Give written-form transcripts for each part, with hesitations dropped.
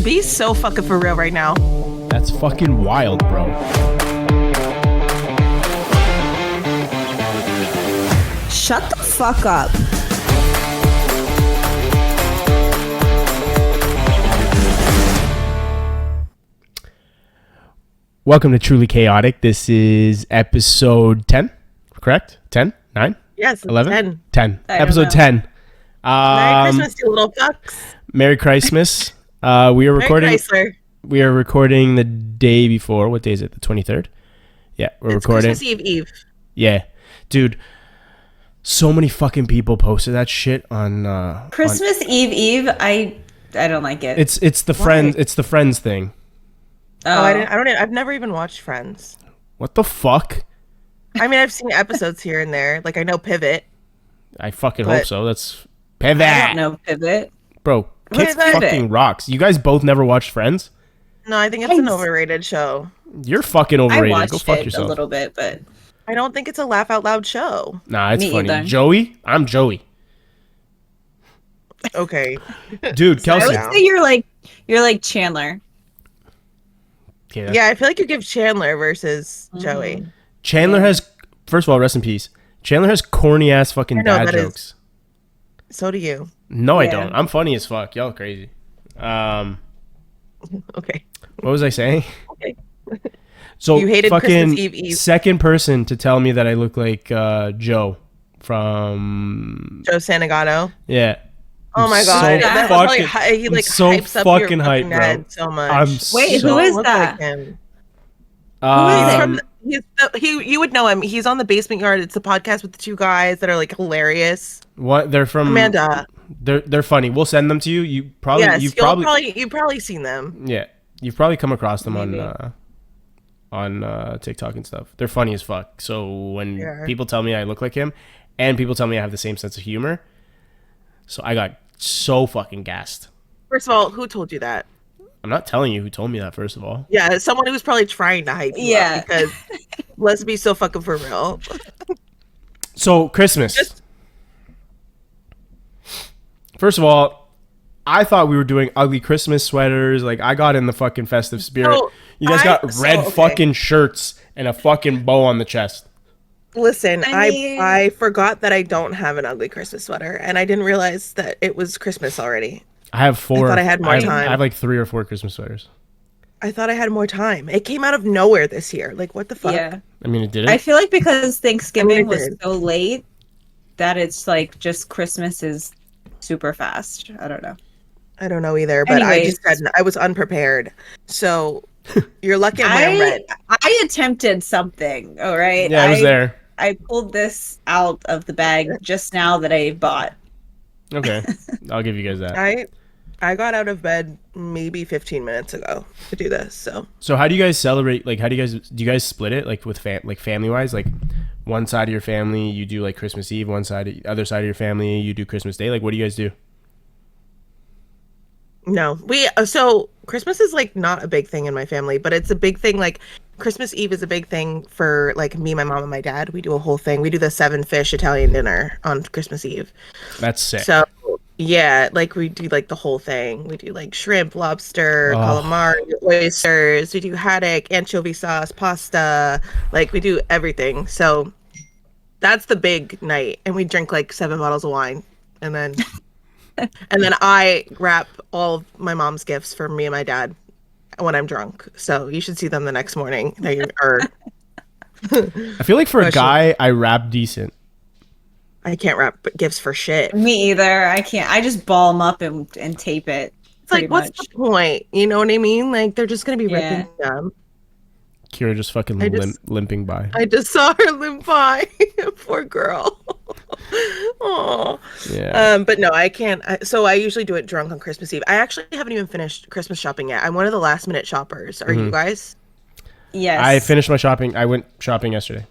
be so fucking for real right now. That's fucking wild, bro. Shut the fuck up. Welcome to Truly Chaotic. This is episode 10, correct? 10? 9? Yes, 11? 10. 10. I don't Episode know. 10. Merry Christmas, you little fucks. Merry Christmas. We are Merry recording. Chrysler. We are recording the day before. What day is it? The 23rd? Yeah, we're It's recording. Christmas Eve. Yeah. Dude, so many fucking people posted that shit on Christmas Eve. I don't like it. It's the friends thing. Oh, I've never even watched Friends. What the fuck? I mean, I've seen episodes here and there. Like, I know Pivot. I fucking hope so. That's Pivot. I don't know Pivot. Bro, What Kids is that? fucking rocks. You guys both never watched Friends? No, I think it's an overrated show. You're fucking I overrated. watched Go fuck it yourself. a little bit, but I don't think it's a laugh out loud show. Nah, it's Me funny. either. Joey? I'm Joey. Okay. Dude, I Kelsey. would say you're like Chandler. Yeah, I feel like you give Chandler versus Joey. Chandler has, first of all, rest in peace. Chandler has corny ass fucking I know, dad that is- jokes. So do you. No, I Yeah. don't. I'm funny as fuck. Y'all crazy. Okay. What was I saying? Okay. So You hated fucking Christmas Eve. second person to tell me that I look like Joe from Joe Santagato. yeah. Oh my So god. That was fucking- he like I'm so hypes up your fucking fucking hyped, bro. head so much. I'm Wait, so, who is Look that? like him. Who is He's it? from you would know him. He's on the Basement Yard. It's a podcast with the two guys that are like hilarious. what they're from Amanda. They're funny. We'll send them to you. You probably Yes, you've you've probably seen them. yeah, you've probably come across them Maybe. on TikTok and stuff. They're funny as fuck. So when Yeah. people tell me I look like him, and people tell me I have the same sense of humor, so I got so fucking gassed. First of all, who told you that? I'm not telling you who told me that. First of all, Yeah, someone who's probably trying to hype you Yeah. up because let's be so fucking for real. so Christmas. Just- First of all, I thought we were doing ugly Christmas sweaters. Like I got in the fucking festive spirit. So, You guys got red okay. fucking shirts and a fucking bow on the chest. Listen, I mean- I forgot that I don't have an ugly Christmas sweater, and I didn't realize that it was Christmas already. I have 4. I thought I had more time. I have like 3 or 4 Christmas sweaters. I thought I had more time. It came out of nowhere this year. Like, what the fuck? Yeah. I mean, it didn't. I feel like because Thanksgiving it was did. so late that it's like just Christmas is super fast. I don't know. I don't know either, but I Anyways. just said I was unprepared. So you're lucky I'm wearing red. I attempted something. All right. yeah, I was there. I pulled this out of the bag just now that I bought. Okay, I'll give you guys that. I got out of bed maybe 15 minutes ago to do this. So So how do you guys celebrate? Like, do you guys split it like with family wise? Like, one side of your family you do like Christmas Eve, other side of your family you do Christmas Day. Like, what do you guys do? no, so Christmas is like not a big thing in my family, but it's a big thing. Like Christmas Eve is a big thing for like me, my mom, and my dad. We do a whole thing. We do the 7 fish Italian dinner on Christmas Eve. That's sick. So yeah, like we do like the whole thing. We do like shrimp, lobster, calamari, oysters. We do haddock, anchovy sauce, pasta. Like we do everything. So that's the big night, and we drink like 7 bottles of wine, and then I wrap all of my mom's gifts for me and my dad when I'm drunk. So you should see them the next morning. They are. I feel like for a guy, I rap decent. I can't wrap gifts for shit. Me either. I can't. I just ball them up and tape it. It's like, what's the point? You know what I mean? Like, they're just gonna be ripping them. Kira just fucking limping by. I just saw her limp by. Poor girl. Oh. Yeah. But no, I can't. So I usually do it drunk on Christmas Eve. I actually haven't even finished Christmas shopping yet. I'm one of the last minute shoppers. Are you guys? Yes. I finished my shopping. I went shopping yesterday.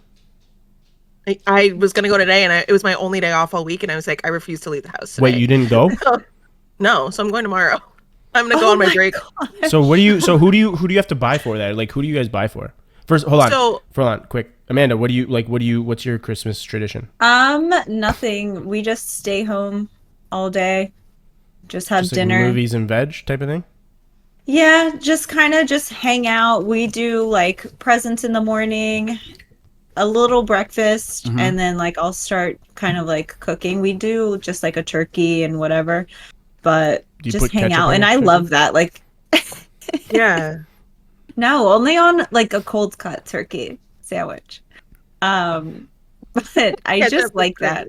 I was gonna go today, and it was my only day off all week, and I was like, I refuse to leave the house today. Wait, you didn't go? No, so I'm going tomorrow. I'm gonna go on my break. So what do you? So who do you have to buy for that? Like, who do you guys buy for? First, hold on, quick. Amanda, what do you like? What's your Christmas tradition? Nothing. We just stay home all day. Just have Just like dinner. movies and veg type of thing. Yeah, just kind of just hang out. We do like presents in the morning, a little breakfast, Mhm. and then like I'll start kind of like cooking. We do just like a turkey and whatever, but Do you just put hang ketchup out. on And your I turkey? love that. Like, Yeah. no, only on like a cold cut turkey sandwich. Um, but I Ketchup just is like great. that.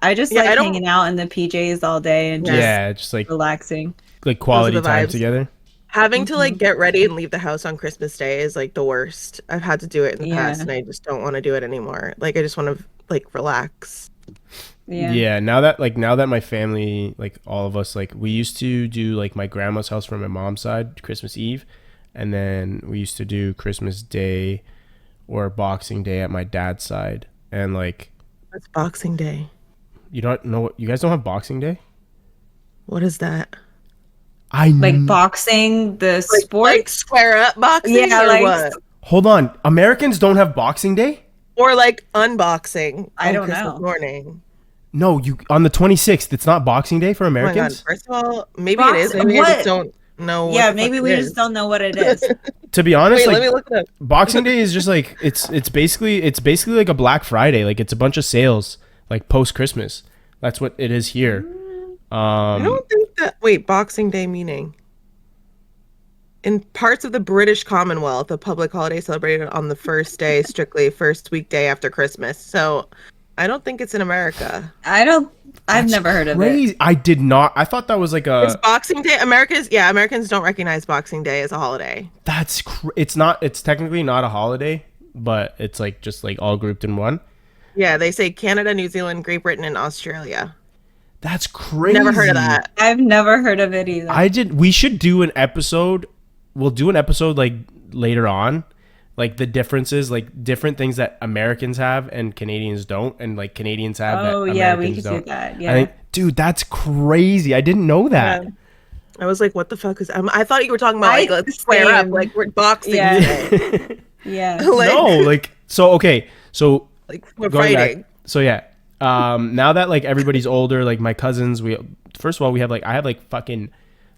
I just Yeah, like I don't. hanging out in the PJs all day and Yeah, just Yeah, just relaxing. like those are quality the time vibes. together. Having to like Hmm. get ready and leave the house on Christmas Day is like the worst. I've had to do it in the past, Yeah, and I just don't want to do it anymore. Like I just want to like relax. yeah. Yeah, now that my family, like all of us, like we used to do like my grandma's house from my mom's side Christmas Eve, and then we used to do Christmas Day or Boxing Day at my dad's side. And like It's Boxing Day. you don't know what you guys don't have Boxing Day? What is that? Like boxing, the Like sport. square up boxing Yeah, or like what? Hold on. Americans don't have Boxing Day? Or like unboxing I on don't Christmas know. morning. No, you on the 26th. It's not Boxing Day for Oh my God. Americans? First of all, maybe it Box is. Maybe I just what? don't know what Yeah, the fuck maybe it we just is. don't know what it is. To be honest, Wait, like let me look it up. Boxing Day is just like it's basically like a Black Friday. Like it's a bunch of sales like post Christmas. That's what it is here. I don't think that. Wait, Boxing Day meaning? In parts of the British Commonwealth, a public holiday celebrated on the first day, strictly first weekday after Christmas. So I don't think it's in America. I've That's never heard of it. crazy. I did not. I thought that was like It's a. Boxing Day. Americans don't recognize Boxing Day as a holiday. It's not. It's technically not a holiday, but it's like just like all grouped in one. Yeah, they say Canada, New Zealand, Great Britain, and Australia. That's crazy. Never heard of that. I've never heard of it either. I did. We should do an episode. We'll do an episode like later on, like the differences, like different things that Americans have and Canadians don't, and like Canadians have that Oh yeah, we Americans could don't. do that. I Yeah. think, dude, that's crazy. I didn't know that. Yeah. I was like, what the fuck is I thought you were talking about like let's square up, same. like we're boxing Yeah. today. Yeah. Like, No, like so. Okay, so like we're going fighting. back. So yeah, now that like everybody's older, like my cousins, we first of all we have like I have like fucking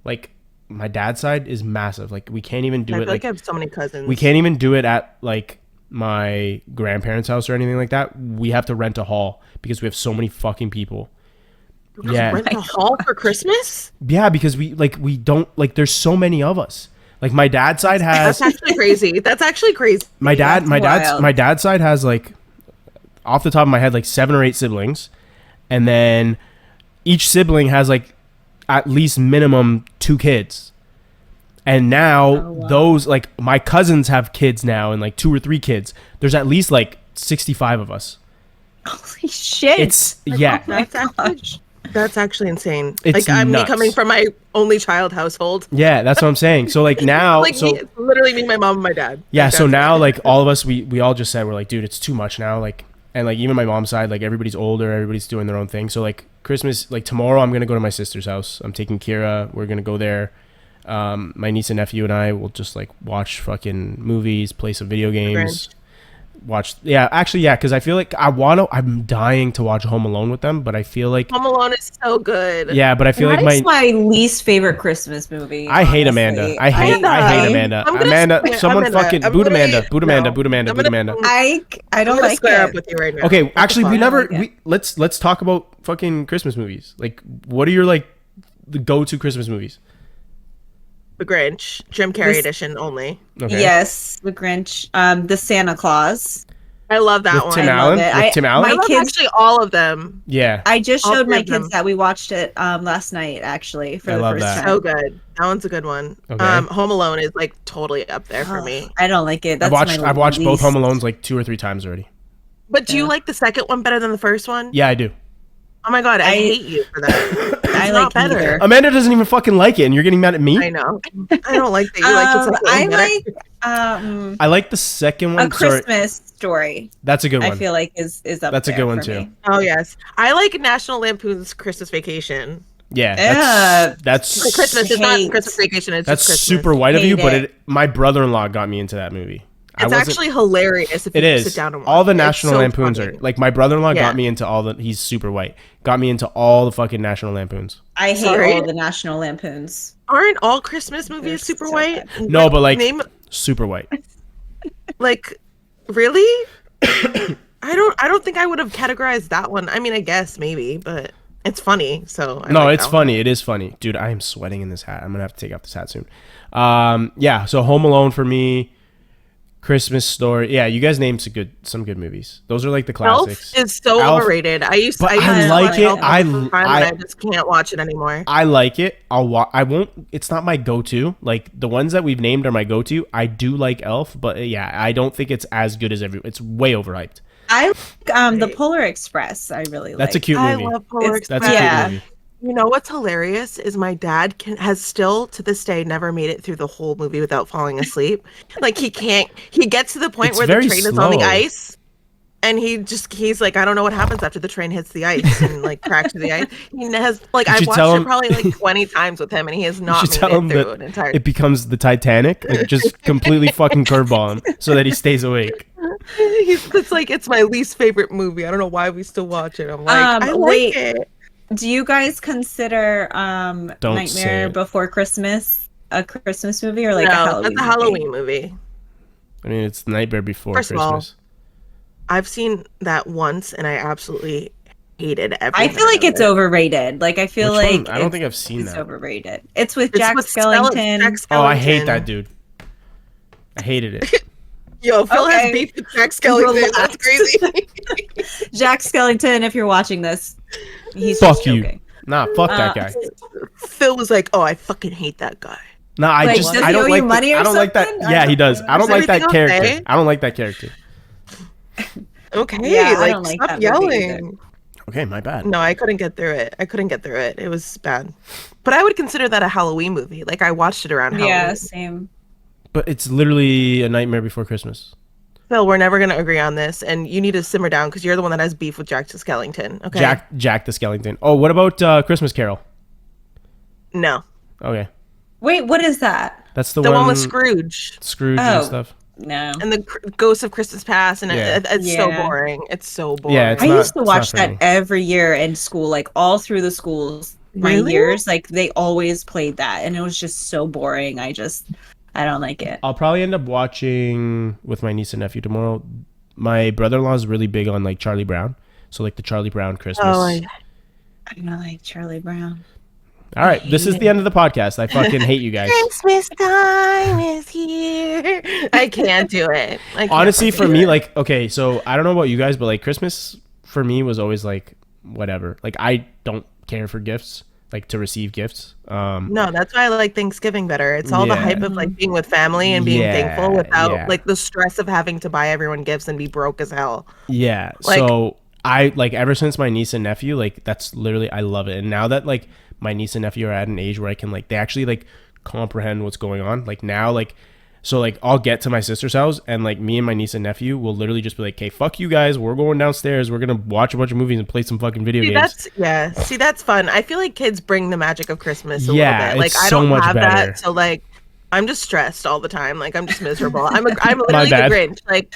like my dad's side is massive. Like we can't even do I it feel like like I have so many cousins. we can't even do it at like my grandparents' house or anything like that. We have to rent a hall because we have so many fucking people. Yeah. Rent a hall for Christmas? Yeah, because we don't like there's so many of us. Like my dad's side has That's actually crazy. That's actually crazy. That's wild. my dad's side has like off the top of my head like 7 or 8 siblings, and then each sibling has like at least minimum 2 kids. And now wow. those like my cousins have kids now and like 2 or 3 kids. There's at least like 65 of us. Holy shit. It's yeah. That's actually insane. It's like I'm me nuts. coming from my only child household. Yeah, that's what I'm saying. So like now Like so me, literally me, my mom, and my dad. yeah, Like, so that's now it. like all of us we all just said we're like, dude, it's too much now. Like and like even my mom's side, like everybody's older, everybody's doing their own thing. So like Christmas, like tomorrow I'm gonna go to my sister's house. I'm taking Kira. We're gonna go there. My niece and nephew and I will just like watch fucking movies, play some video games. Grinch. Because I feel like I'm dying to watch Home Alone with them, but I feel like Home Alone is so good. yeah, but I feel That like is my least favorite Christmas movie. I hate honestly. Amanda. I hate Amanda. I'm gonna Amanda, square- someone I'm gonna- fucking I'm boot gonna- Amanda, boot Amanda, no. boot Amanda, I'm boot gonna- Amanda. I I'm don't gonna like square it. up with you right now. Okay, What the actually, we fuck? never. like it. Let's talk about fucking Christmas movies. Like, what are your like the go-to Christmas movies? The Grinch, Jim Carrey This- edition only. Okay. Yes, the Grinch. The Santa Claus. I love that With one. Tim I Allen. love it. With Tim Allen. I My love kids- actually all of them. Yeah. I just All showed three my of them. kids that. We watched it last night actually for I the love first that. time. So good. That one's a good one. Okay. Home Alone is like totally up there for me. I don't like it. That's I've watched both least- Home Alones like 2 or 3 times already. But do you Yeah. like the second one better than the first one? Yeah, I do. Oh my God, I I- hate you for that. It's I not like better. neither. Amanda doesn't even fucking like it, and you're getting mad at me. I know. I don't like that you like the second I one better. like I like the second one. A Christmas Story. That's a good one. I feel like is up. That's a there good one for too. me. Oh yes, I like National Lampoon's Christmas Vacation. Yeah, Yeah. that's Like Christmas, it's not Hate. Christmas Vacation. It's that's just Christmas. super white of you, Hate but it. my brother-in-law got me into that movie. It's actually hilarious if It you is. sit down and watch All the it. It's National so Lampoons funny. are like my brother-in-law Yeah. got me into all the. He's super white. Got me into all the fucking National Lampoons. I hate Sorry? all the National Lampoons. Aren't all Christmas movies They're super so white? bad. No, but like name super white. like really? I don't think I would have categorized that one. I mean, I guess maybe, but it's funny. So I No, like it's that one. funny. It is funny, dude. I am sweating in this hat. I'm gonna have to take off this hat soon. Yeah. So Home Alone for me. Christmas Story. Yeah, you guys named some good movies. Those are like the classics. Elf is so Elf- overrated. I used but to I like watch it. Elf all I- the time, I- and I just can't watch it anymore. I like it. I won't. It's not my go-to. Like the ones that we've named are my go-to. I do like Elf, but yeah, I don't think it's as good as It's way overhyped. I like the Polar Express. I really like. That's a cute I movie. love Polar It's- Express. That's a cute Yeah. movie. You know what's hilarious is my dad has still to this day never made it through the whole movie without falling asleep. Like he can't. He gets to the point It's where the very train is on the slow. ice, and he's like, I don't know what happens after the train hits the ice and like cracks through the ice. He has like I've should watched tell it him- probably like 20 times with him, and he has You not should made tell it him through that an entire. it becomes the Titanic. Like just completely fucking curveball him so that he stays awake. It's like it's my least favorite movie. I don't know why we still watch it. I'm like, I like wait. it. Do you guys consider Don't say Nightmare it. Before Christmas a Christmas movie or like a No, Halloween that's a movie? Halloween movie. I mean, it's the Nightmare Before First of all, Christmas. I've seen that once, and I absolutely hated every. I feel like minute it's of it. overrated. Like I feel Which one? like I don't think I've seen it's that. overrated. It's with It's Jack with Skellington. Jack Oh, I hate Skellington. that dude. I hated it. Yo, Phil Okay. has beef with Jack Skellington. That's Relax. crazy. Jack Skellington, if you're watching this, he's Fuck just you. joking. Nah, fuck that guy. Phil was like, "Oh, I fucking hate that guy." Nah, I Like, just does I he don't owe like you money or I don't like that. something? Yeah, he does. I don't Is like that everything character. okay? I don't like that character. Okay, Yeah, I like don't like stop that movie yelling. Okay, my bad. No, I couldn't get through it. It was bad. But I would consider that a Halloween movie. Like I watched it around Yeah, Halloween. same. But it's literally a Nightmare Before Christmas. Phil, we're never gonna agree on this, and you need to simmer down because you're the one that has beef with Jack Skellington. Okay. Jack the Skellington. Oh, what about Christmas Carol? No, Okay, Wait, what is that? that's the, the one with Scrooge Scrooge Oh. and stuff. No. and the Ghost of Christmas Past, and Yeah. it's so Yeah. boring. It's so boring. Yeah, it's I not- used to watch for that me. every year in school, like all through the schools. My Really? years, like they always played that, and it was just so boring. I don't like it. I'll probably end up watching with my niece and nephew tomorrow. My brother-in-law is really big on like Charlie Brown, so like the Charlie Brown Christmas. Oh, I don't like Charlie Brown. All right, this is the end of the podcast. I fucking hate you guys. Christmas time is here. I can't do it. I can't Honestly, fucking for do me, it. like, okay, so I don't know about you guys, but like Christmas for me was always like whatever. Like I don't care for gifts, like to receive gifts. No, that's why I like Thanksgiving better. It's all the Yeah. hype of like being with family and being Yeah, thankful without yeah. like the stress of having to buy everyone gifts and be broke as hell. Yeah. Like- So I like ever since my niece and nephew, like that's literally I love it. And now that like my niece and nephew are at an age where I can like they actually like comprehend what's going on. Like now like so like I'll get to my sister's house and like me and my niece and nephew will literally just be like, "Okay, fuck you guys. We're going downstairs. We're gonna watch a bunch of movies and play some fucking video games." See, that's fun. I feel like kids bring the magic of Christmas a Yeah, little bit. Like it's I so don't much have better. that, so like I'm just stressed all the time. Like I'm just miserable. I'm literally the bad. Grinch. Like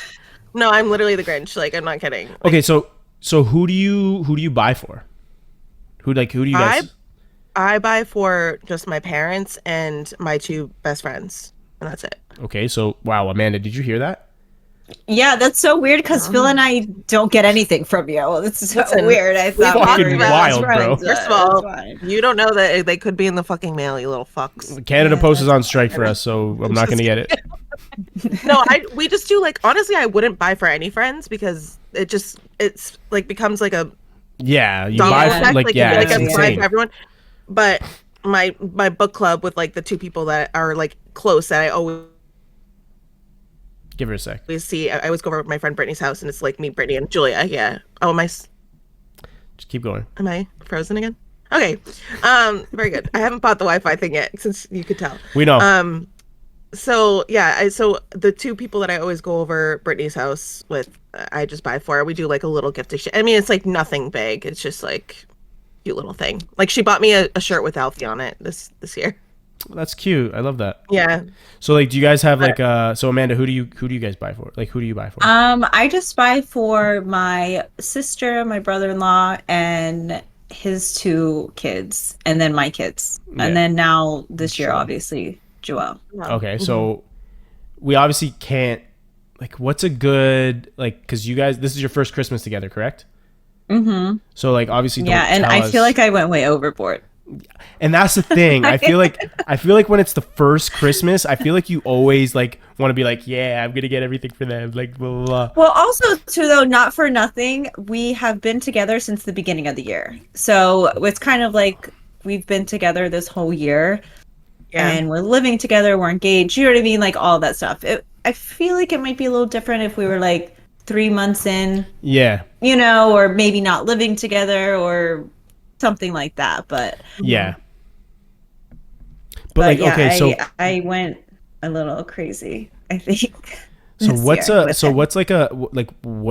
no, I'm literally the Grinch. Like I'm not kidding. Okay, so who do you buy for? Who do you guys? I buy for just my parents and my two best friends, and that's it. Okay, so wow, Amanda, did you hear that? Yeah, that's so weird because Phil and I don't get anything from you. It's so Listen, weird. I thought we fucking were best wild, bro. friends. First of That's all, fine. you don't know that they could be in the fucking mail, you little fucks. Canada Post is on strike for us, so I'm not gonna get it. No, we just do like honestly, I wouldn't buy for any friends because it's like becomes like a Yeah, you domino buy effect, like like, yeah, like it's I buy insane. for everyone. But my book club with like the two people that are like close that I always Give her a sec. see, I always go over to my friend Brittany's house, and it's like me, Brittany, and Julia. Yeah. Oh, Just keep going. am I frozen again? Okay. Very good. I haven't bought the Wi-Fi thing yet, since you could tell. We know. So yeah, so the two people that I always go over Brittany's house with, I just buy for. We do like a little gift exchange. I mean, it's like nothing big. It's just like cute little thing. Like she bought me a shirt with Alfie on it this year. That's cute. I love that. Yeah. So like, do you guys have like so Amanda, who do you guys buy for? Like, who do you buy for? I just buy for my sister, my brother-in-law, and his two kids, and then my kids. Yeah. And then now this year, Sure. obviously, Joelle. Okay, so we obviously can't, like, what's a good, like, because you guys, this is your first Christmas together, correct? Mm-hmm. So like, obviously, don't Yeah, and tell I us. feel like I went way overboard. And that's the thing. I feel like when it's the first Christmas, I feel like you always like want to be like, yeah, I'm gonna get everything for them, like blah blah blah. Well, also too, though, not for nothing, we have been together since the beginning of the year. So it's kind of like we've been together this whole year, and we're living together, we're engaged. You know what I mean? Like all that stuff. I feel like it might be a little different if we were like 3 months in. Yeah. You know, or maybe not living together or something like that. But yeah. But like, yeah, okay, so I went a little crazy, I think. So what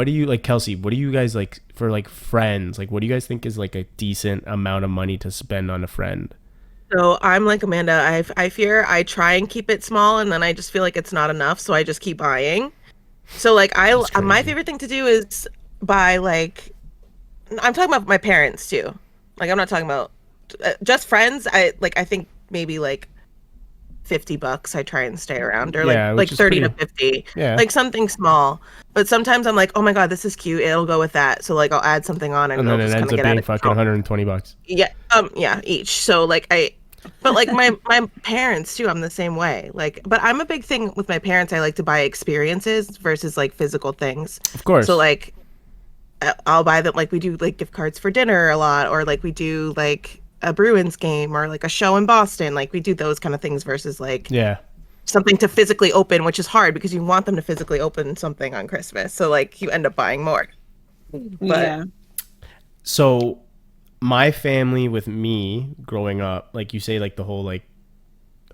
do you like, Kelsey? What do you guys like for like friends? Like, what do you guys think is like a decent amount of money to spend on a friend? So I'm like Amanda. I fear I try and keep it small, and then I just feel like it's not enough, so I just keep buying. So like my favorite thing to do is buy like, I'm talking about my parents too. Like I'm not talking about just friends. I think maybe like $50 I try and stay around, or like 30 to 50. Yeah. Like something small. But sometimes I'm like, oh my god, this is cute. It'll go with that. So like I'll add something on, and then it'll it just ends kind up of get being fucking $120. Yeah, each. So like but like my parents too, I'm the same way. Like, but I'm a big thing with my parents. I like to buy experiences versus like physical things. Of course. So like I'll buy them, like we do like gift cards for dinner a lot, or like we do like a Bruins game or like a show in Boston. Like we do those kind of things versus like something to physically open, which is hard because you want them to physically open something on Christmas. So like you end up buying more. But so my family with me growing up, like you say, like the whole like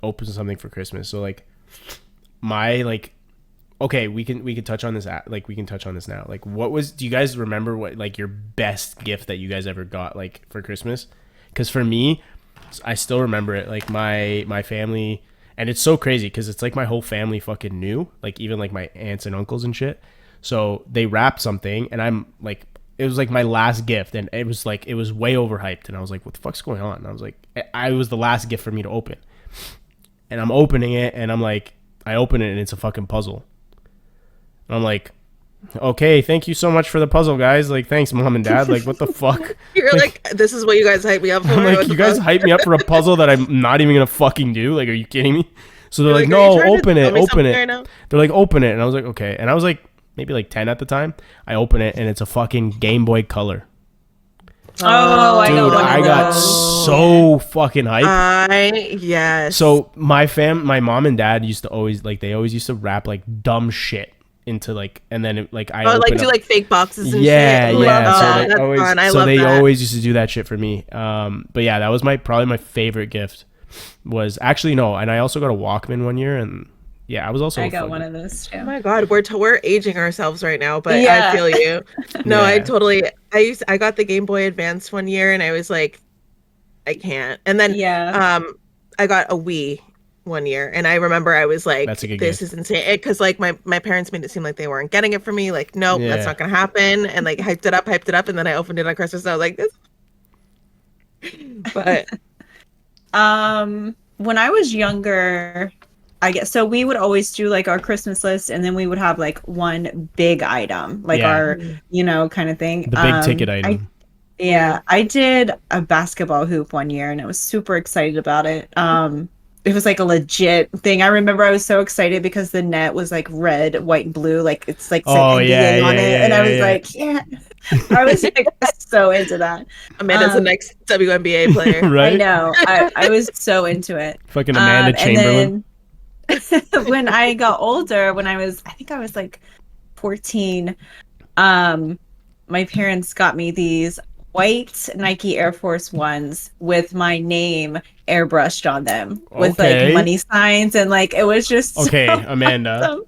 open something for Christmas. So like my like, okay, we can touch on this like we can touch on this now. Like do you guys remember what like your best gift that you guys ever got like for Christmas? Because for me, I still remember it. Like my family, and it's so crazy because it's like my whole family fucking knew, like even like my aunts and uncles and shit. So they wrapped something, and I'm like, it was like my last gift, and it was way overhyped, and I was like, what the fuck's going on? And I was like, I was the last gift for me to open, and I'm opening it, and I'm like, I open it, and it's a fucking puzzle. And I'm like, okay, thank you so much for the puzzle, guys. Like, thanks, mom and dad. Like, what the fuck? You're like, this is what you guys hype me up for. I'm like, you guys hype me up for a puzzle that I'm not even gonna fucking do. Like, are you kidding me? So they're like, no, open it. They're like, open it. And I was like, okay. And I was like, maybe like 10 at the time. I open it, and it's a fucking Game Boy Color. Oh, I know. Dude, I got so fucking hyped. Yes. So my mom and dad used to always like, they always used to wrap like dumb shit into like, and then it, like I like do like fake boxes and shit. Yeah. So they always used to do that shit for me. But yeah, that was probably my favorite gift. Was actually no, and I also got a Walkman one year, and yeah, I got one of those too. Oh my god, we're aging ourselves right now, but I feel you. No, I got the Game Boy Advance one year, and I was like, I can't. And then I got a Wii one year, and I remember I was like, this is insane, because like my parents made it seem like they weren't getting it for me. Like, nope, that's not gonna happen, and like hyped it up, and then I opened it on Christmas, and I was like, this. But when I was younger, I guess so we would always do like our Christmas list, and then we would have like one big item, like our, kind of thing. The big ticket item. I did a basketball hoop one year, and I was super excited about it. It was like a legit thing. I remember I was so excited because the net was like red, white, and blue. Like it's like NBA on it. And I was like, I was like so into that. Amanda's the next WNBA player. Right? I know. I was so into it. Fucking Amanda Chamberlain. When I got older, I think I was like 14, my parents got me these white Nike Air Force Ones with my name airbrushed on them with like money signs, and like it was just Amanda.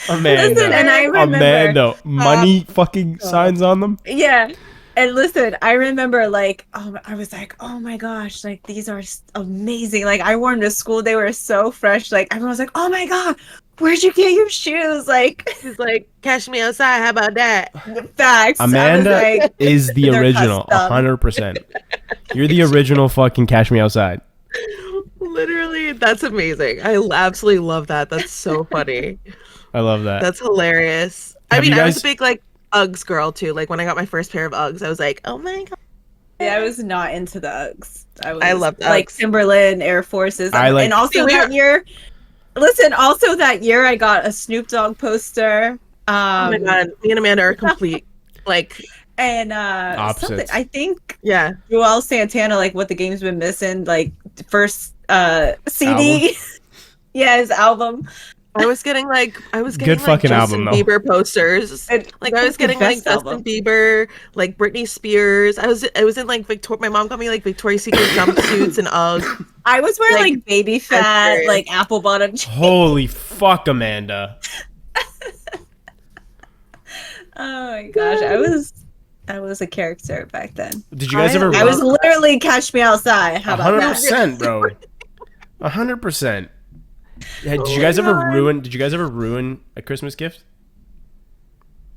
Listen, and I remember money fucking signs on them. Yeah. And listen, I remember like, I was like, oh my gosh, like these are amazing. Like I wore them to school. They were so fresh. Like everyone was like, oh my God, where'd you get your shoes? Like He's like, catch me outside. How about that? facts. Amanda I was like, is the they're original, custom. 100%. You're the original fucking Cash Me Outside. Literally, that's amazing. I absolutely love that. That's so funny. I love that. That's hilarious. I Have mean, you I was guys- a big like Uggs girl too. Like when I got my first pair of Uggs, I was like, oh my God. Yeah, I was not into the Uggs. I loved like Uggs. Timberland, Air Forces. I like- And also See, we that were- year, listen, also that year I got a Snoop Dogg poster. Oh my God. Me and Amanda are complete. Like, And Opposites. something, I think yeah. Joel Santana, like What the Game's Been Missing, like first CD. Yeah, his album. I was getting like Good fucking Justin album, though. Bieber posters. And Like I was getting like Justin Bieber, like Britney Spears. I was in like my mom got me like Victoria's Secret jumpsuits and Uggs. I was wearing like baby fat, great. like apple bottom jeans. Holy fuck, Amanda. Oh my gosh, I was a character back then. Did you guys ever I was literally Catch Me Outside. How about that? 100%, bro. 100%. Yeah, did you guys ever ruin a Christmas gift?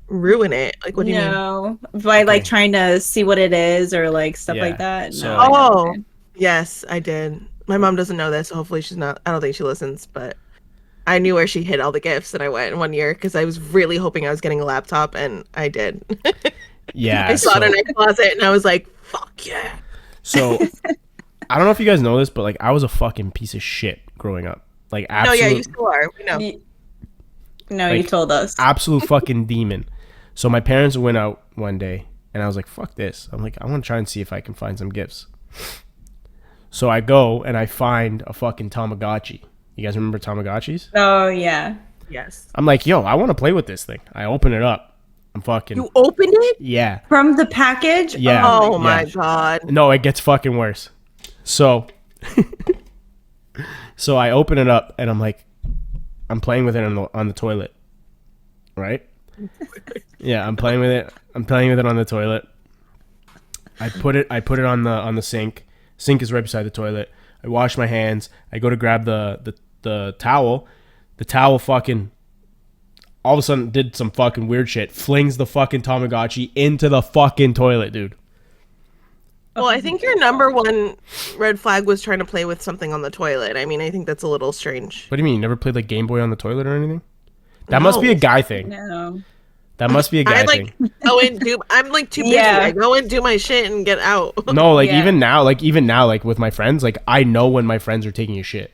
Ruin it. Like what do you mean? No, by like trying to see what it is or like stuff Yeah, like that. so- No, I Oh, never. yes, I did. My mom doesn't know this, so hopefully she's not. I don't think she listens, but I knew where she hid all the gifts, and I went one year because I was really hoping I was getting a laptop, and I did. Yeah. I saw it in her closet, and I was like, "Fuck yeah!" So I don't know if you guys know this, but like I was a fucking piece of shit growing up. Like No, absolute, yeah, you still are. We know. No, you Like, told us. absolute fucking demon. So my parents went out one day, and I was like, "Fuck this!" I'm like, I want to try and see if I can find some gifts. So I go and I find a fucking Tamagotchi. You guys remember Tamagotchis? Oh yeah. Yes. I'm like, yo, I want to play with this thing. I open it up. I'm fucking You opened it? yeah. From the package? Yeah. Oh my yeah. God. No, it gets fucking worse. So, so I open it up and I'm like, I'm playing with it on the toilet, right? Yeah, I'm playing with it. I'm playing with it on the toilet. I put it on the sink. Sink is right beside the toilet. I wash my hands. I go to grab the towel. The towel fucking all of a sudden did some fucking weird shit. Flings the fucking Tamagotchi into the fucking toilet, dude. Well, I think your number one red flag was trying to play with something on the toilet. I mean, I think that's a little strange. What do you mean? You never played like Game Boy on the toilet or anything? That must be a guy thing. No. That must be a guy I like thing. go and do. I'm like too busy. Yeah. I go and do my shit and get out. No, like Yeah. even now, like with my friends, like I know when my friends are taking a shit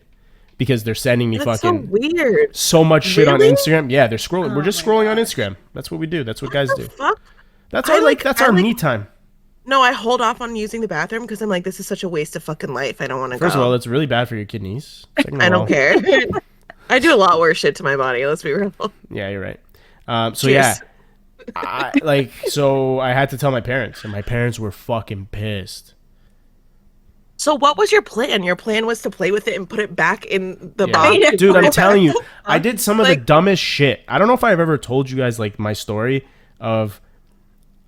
because they're sending me That's so fucking weird. so much shit Really? on Instagram. Yeah, they're scrolling. We're Oh just my scrolling on gosh. Instagram. That's what we do. That's what guys do. Fuck. That's I our like- that's I our like- me time. No, I hold off on using the bathroom because I'm like, this is such a waste of fucking life. I don't want to go. First of all, it's really bad for your kidneys. Second of I all- don't care. I do a lot worse shit to my body. Let's be real. Yeah, you're right. So Cheers. yeah, so I had to tell my parents, and my parents were fucking pissed. So what was your plan? Your plan was to play with it and put it back in the Yeah. box. Dude, I'm telling you, I did some of the Like- dumbest shit. I don't know if I've ever told you guys like my story of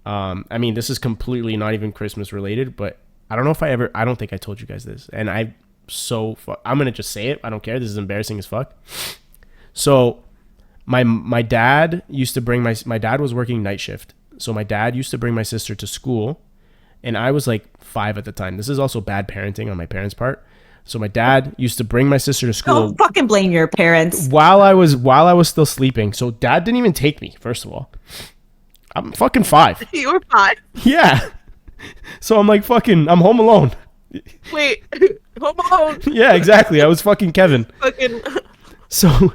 I mean, this is completely not even Christmas related, but I don't know if I don't think I told you guys this. And I'm going to just say it. I don't care. This is embarrassing as fuck. So my dad used to bring my dad was working night shift. So my dad used to bring my sister to school, and I was like 5 at the time. This is also bad parenting on my parents' part. So my dad used to bring my sister to school Don't fucking blame your parents. while I was still sleeping. So dad didn't even take me, first of all. I'm fucking 5. You were fine. Yeah. So I'm like I'm home alone. Wait, home alone. Yeah, exactly. I was fucking Kevin. Fucking. So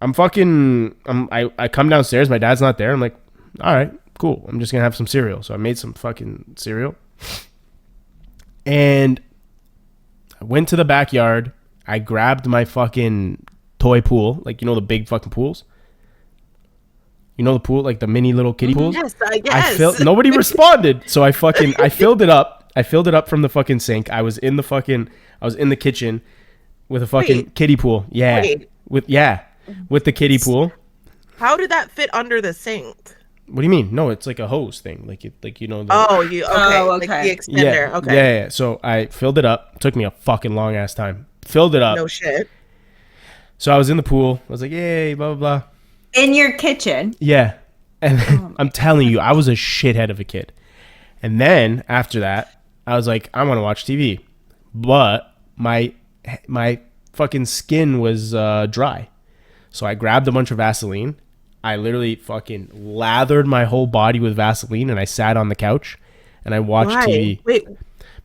I come downstairs, my dad's not there. I'm like, all right, cool. I'm just gonna have some cereal. So I made some fucking cereal. And I went to the backyard. I grabbed my fucking toy pool, like the big fucking pools. You know the pool, like the mini little kiddie pools? Yes, I yes. nobody responded. So I filled it up. I filled it up from the fucking sink. I was in the kitchen with a fucking Wait. kiddie pool. Yeah. Wait. With the kiddie pool. How did that fit under the sink? What do you mean? No, it's like a hose thing. Like you know. Oh, you okay? Oh, Like okay. the extender. Yeah, Okay. yeah. So I filled it up. It took me a fucking long ass time. Filled it up. No shit. So I was in the pool. I was like, yay, blah blah blah. In your kitchen. Yeah, and then, Oh I'm telling you, I was a shithead of a kid. And then after that, I was like, I want to watch TV, but my fucking skin was dry. So I grabbed a bunch of Vaseline. I literally fucking lathered my whole body with Vaseline, and I sat on the couch and I watched Why? TV. Wait,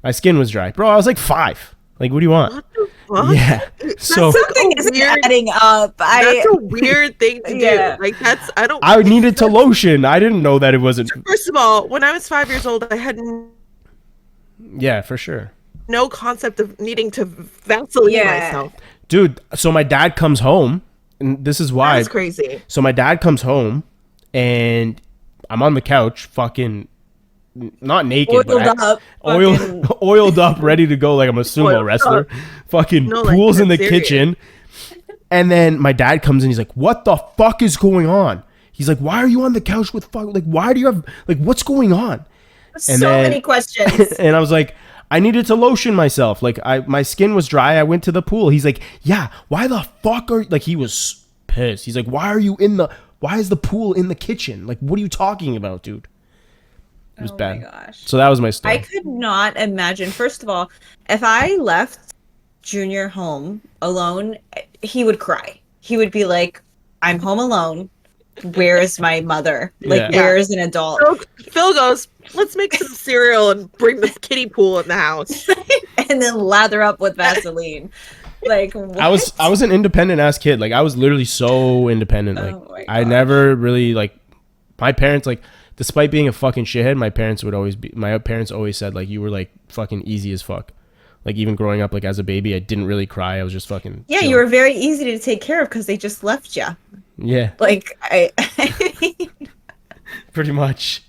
My skin was dry, bro. I was like 5. Like, what do you want? what the fuck? Yeah. So Something is weird. adding up. That's a weird thing to Yeah. do. Like I don't. I needed to lotion. I didn't know that it wasn't. First of all, when I was 5 years old, I had Yeah, for sure. no concept of needing to Vaseline Yeah. myself. Dude, so my dad comes home, and this is why. That's crazy. So my dad comes home, and I'm on the couch, fucking not naked, Oiled but up. oiled, fucking- oiled up, ready to go like I'm a sumo Oiled wrestler. up. Fucking No, like, pools in the that's serious. kitchen, and then my dad comes in. He's like, "What the fuck is going on?" He's like, "Why are you on the couch with fuck? Like, why do you have like what's going on?" So then- many questions. And I was like, I needed to lotion myself. Like my skin was dry. I went to the pool. He's like, yeah, why the fuck are like, he was pissed. He's like, why is the pool in the kitchen? Like, what are you talking about, dude? It was bad. Oh my gosh. So that was my story. I could not imagine. First of all, if I left Junior home alone, he would cry. He would be like, I'm home alone. Where is my mother? Like, Yeah. where is an adult? Phil goes, let's make some cereal and bring the kiddie pool in the house. And then lather up with Vaseline. Like, what? I was an independent ass kid. Like I was literally so independent. Like Oh my I gosh. never really like my parents like despite being a fucking shithead, my parents always said like you were like fucking easy as fuck. Like even growing up like as a baby, I didn't really cry. I was just fucking Yeah, chill. you were very easy to take care of because they just left you. Yeah, Like, pretty much.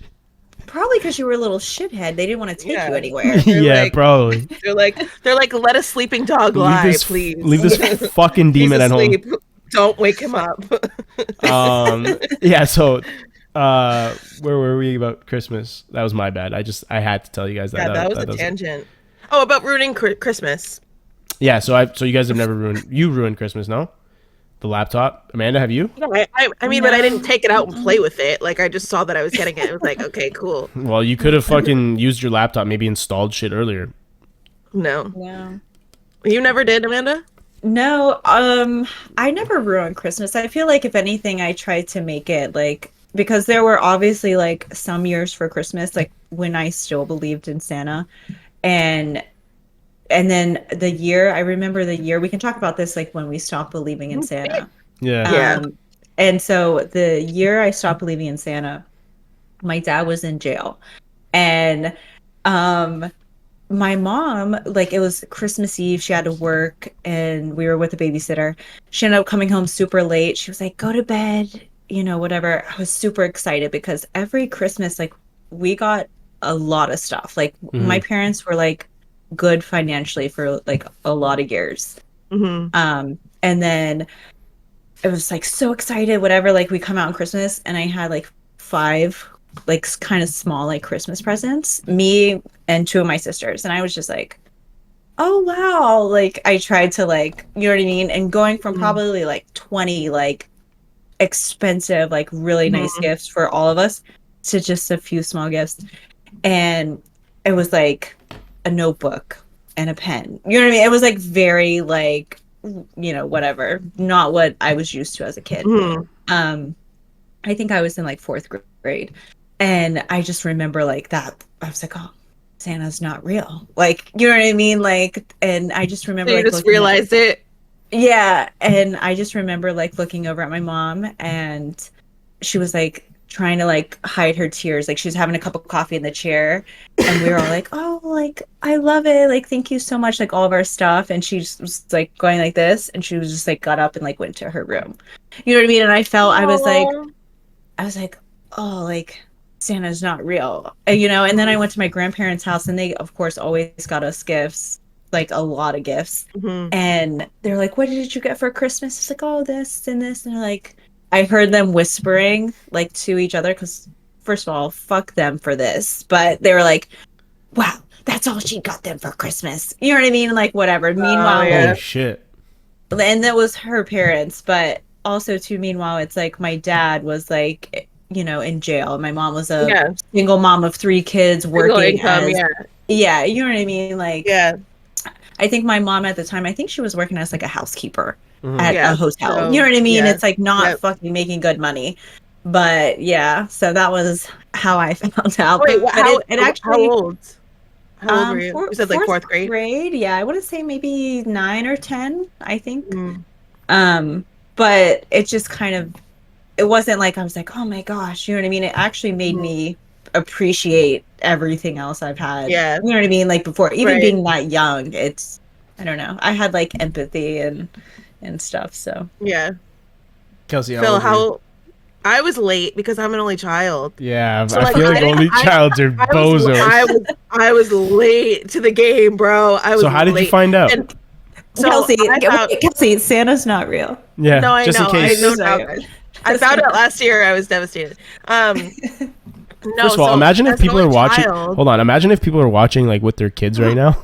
probably because you were a little shithead. They didn't want to take Yeah. you anywhere. They're Yeah, like- probably. They're like, let a sleeping dog lie, please. Leave this fucking He's demon at home. asleep. Don't wake him up. Yeah, so where were we about Christmas? That was my bad. I had to tell you guys that. Yeah, that was a doesn't- tangent. Oh, about ruining Christmas. Yeah, so you guys have never ruined Christmas, no? The laptop. Amanda, have you? Yeah, I mean, but I didn't take it out and play with it. Like, I just saw that I was getting it. It was like, okay, cool. Well, you could have fucking used your laptop, maybe installed shit earlier. No. Yeah. You never did, Amanda? No, I never ruined Christmas. I feel like if anything, I tried to make it like, because there were obviously like some years for Christmas, like when I still believed in Santa, and then I remember the year, we can talk about this like when we stopped believing in Santa. Yeah. Yeah. And so the year I stopped believing in Santa, my dad was in jail. And my mom, like, it was Christmas Eve, she had to work and we were with a babysitter. She ended up coming home super late. She was like, go to bed, whatever. I was super excited because every Christmas, like, we got a lot of stuff. Like, my parents were like good financially for like a lot of years. Mm-hmm. And then it was like so excited, whatever. Like, we come out on Christmas and I had like 5 like kind of small like Christmas presents, me and 2 of my sisters, and I was just like, oh wow. Like, I tried to, like, you know what I mean, and going from probably like 20 like expensive, like really nice gifts for all of us to just a few small gifts. And it was like a notebook and a pen, you know what I mean? It was like very like, whatever, not what I was used to as a kid. I think I was in like 4th grade, and I just remember like that. I was like, oh, Santa's not real. Like, you know what I mean? Like, and I just remember So you like just realized it. Yeah, and I just remember like looking over at my mom, and she was like trying to like hide her tears. Like, she was having a cup of coffee in the chair, and we were all like, oh, like, I love it, like, thank you so much, like, all of our stuff. And she just was like going like this, and she was just like got up and like went to her room, you know what I mean? And I felt, I was like, oh, like, Santa's not real, and then I went to my grandparents' house, and they of course always got us gifts, like a lot of gifts. And they're like, what did you get for Christmas? It's like, oh, this and this. And they're like, I heard them whispering like to each other, because first of all, fuck them for this, but they were like, wow, that's all she got them for Christmas. You know what I mean? Like, whatever. Meanwhile, yeah. Holy shit. and that was her parents, but also too, meanwhile, it's like my dad was like, you know, in jail. My mom was a single mom of 3 kids working income, yeah, you know what I mean? Like, yeah. I think my mom at the time, I think she was working as like a housekeeper at Yeah, a hotel. so, You know what I mean? yeah. It's like not fucking making good money. But yeah, so that was how I found out. Wait, but it actually, how old? How old were you? You said like 4th grade? Yeah, I want to say maybe 9 or 10, I think. Mm. But it just kind of, it wasn't like I was like, oh my gosh, you know what I mean? It actually made me appreciate everything else I've had. Yeah. You know what I mean? Like before, even Right. being that young, it's, I don't know. I had like empathy and stuff. So Yeah. Kelsey, Phil, I was late because I'm an only child. Yeah, So, I feel like only childs are bozos. I was late to the game, bro. So how did you find out? So Kelsey, Santa's not real. Yeah, no, I just know. in case. I found out last year. I was devastated. No, First of all, imagine if people are watching. Hold on, imagine if people are watching like with their kids right now.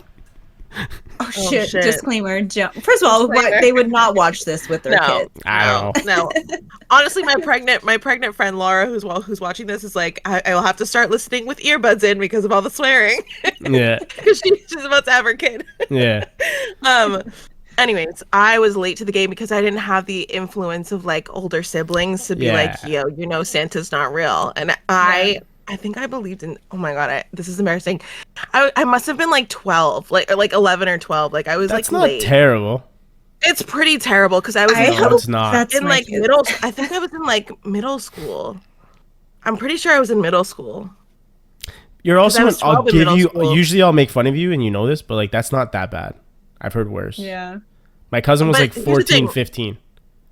Oh shit! Disclaimer. First of all, they would not watch this with their kids. I don't know. No. Honestly, my pregnant friend Laura, who's watching this, is like, I will have to start listening with earbuds in because of all the swearing. Yeah. Because she's about to have her kid. Yeah. Anyways, I was late to the game because I didn't have the influence of like older siblings to be like, yo, you know, Santa's not real, and I think I believed in. Oh my god, this is embarrassing. I must have been like 12, like 11 or 12. Like I was That's like not late. Terrible. It's pretty terrible because I was it's not. in like middle. I think I was in like middle school. I'm pretty sure I was in middle school. You're also. I'll give you. Usually, I'll make fun of you, and you know this, but like that's not that bad. I've heard worse. Yeah. My cousin was like 14, 15.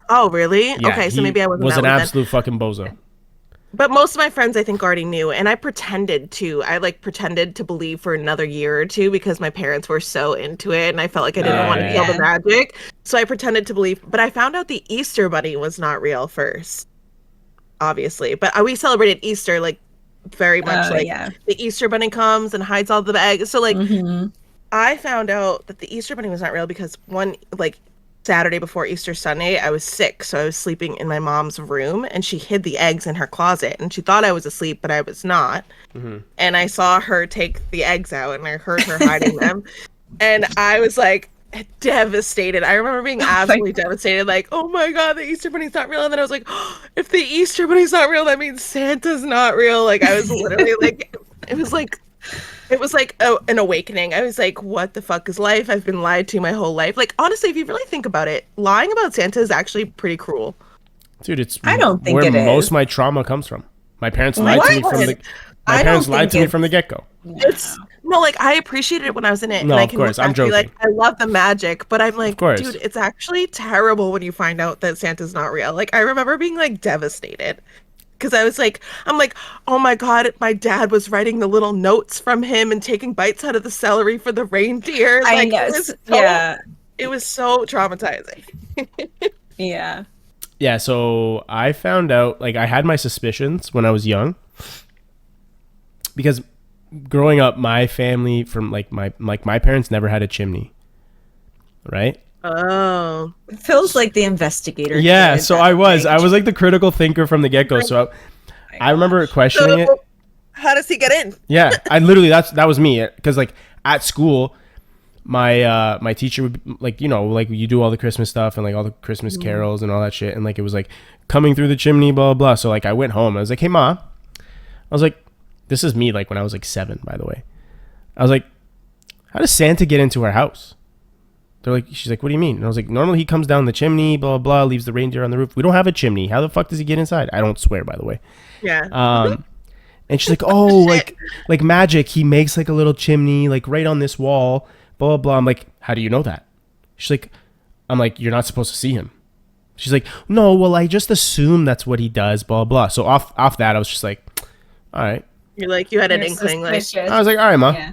Oh, really? Yeah, okay, so maybe I wasn't. Was an absolute fucking bozo. But most of my friends, I think, already knew, and I pretended to. I like pretended to believe for another year or two because my parents were so into it, and I felt like I didn't want to kill the magic. So I pretended to believe. But I found out the Easter Bunny was not real first, obviously. But we celebrated Easter like very much the Easter Bunny comes and hides all the eggs. So like. I found out that the Easter Bunny was not real because one, like, Saturday before Easter Sunday, I was sick. So I was sleeping in my mom's room and she hid the eggs in her closet. And she thought I was asleep, but I was not. And I saw her take the eggs out and I heard her hiding them. And I was like devastated. I remember being absolutely devastated. Like, oh my God, the Easter Bunny's not real. And then I was like, oh, if the Easter Bunny's not real, that means Santa's not real. Like, I was literally like, it was like an awakening. I was like, what the fuck is life? I've been lied to my whole life. Like, honestly, if you really think about it, lying about Santa is actually pretty cruel. Dude, I don't think where it is. most of my trauma comes from. My parents lied to me from the get-go. It's no, like, I appreciated it when I was in it. No, and I of can course, I'm joking. like, I love the magic, but I'm like, dude, it's actually terrible when you find out that Santa's not real. Like, I remember being like devastated. Because I was like, oh my God, my dad was writing the little notes from him and taking bites out of the celery for the reindeer. Like, it was so traumatizing. Yeah. Yeah, so I found out, like, I had my suspicions when I was young. Because growing up, my family, from my parents never had a chimney. Right? Oh, it feels like the investigator. Yeah, so I was like the critical thinker from the get-go. So I remember questioning it. How does he get in? Yeah, I literally that was me, because like at school, my teacher would, like, you know, like you do all the Christmas stuff and like all the Christmas carols and all that shit, and like it was like coming through the chimney, blah blah blah. So like I went home. I was like, hey Ma, I was like, this is me like when I was like 7, by the way. I was like, how does Santa get into our house? They're like, she's like, what do you mean? And I was like, normally he comes down the chimney, blah, blah, blah, leaves the reindeer on the roof. We don't have a chimney. How the fuck does he get inside? I don't swear, by the way. Yeah. And she's like, oh, like magic. He makes like a little chimney, like right on this wall, blah, blah, blah. I'm like, how do you know that? She's like, I'm like, you're not supposed to see him. She's like, no, well, I just assume that's what he does, blah, blah. So off that, I was just like, all right. You're like, you had an inkling. Like, I was like, all right, Ma. Yeah.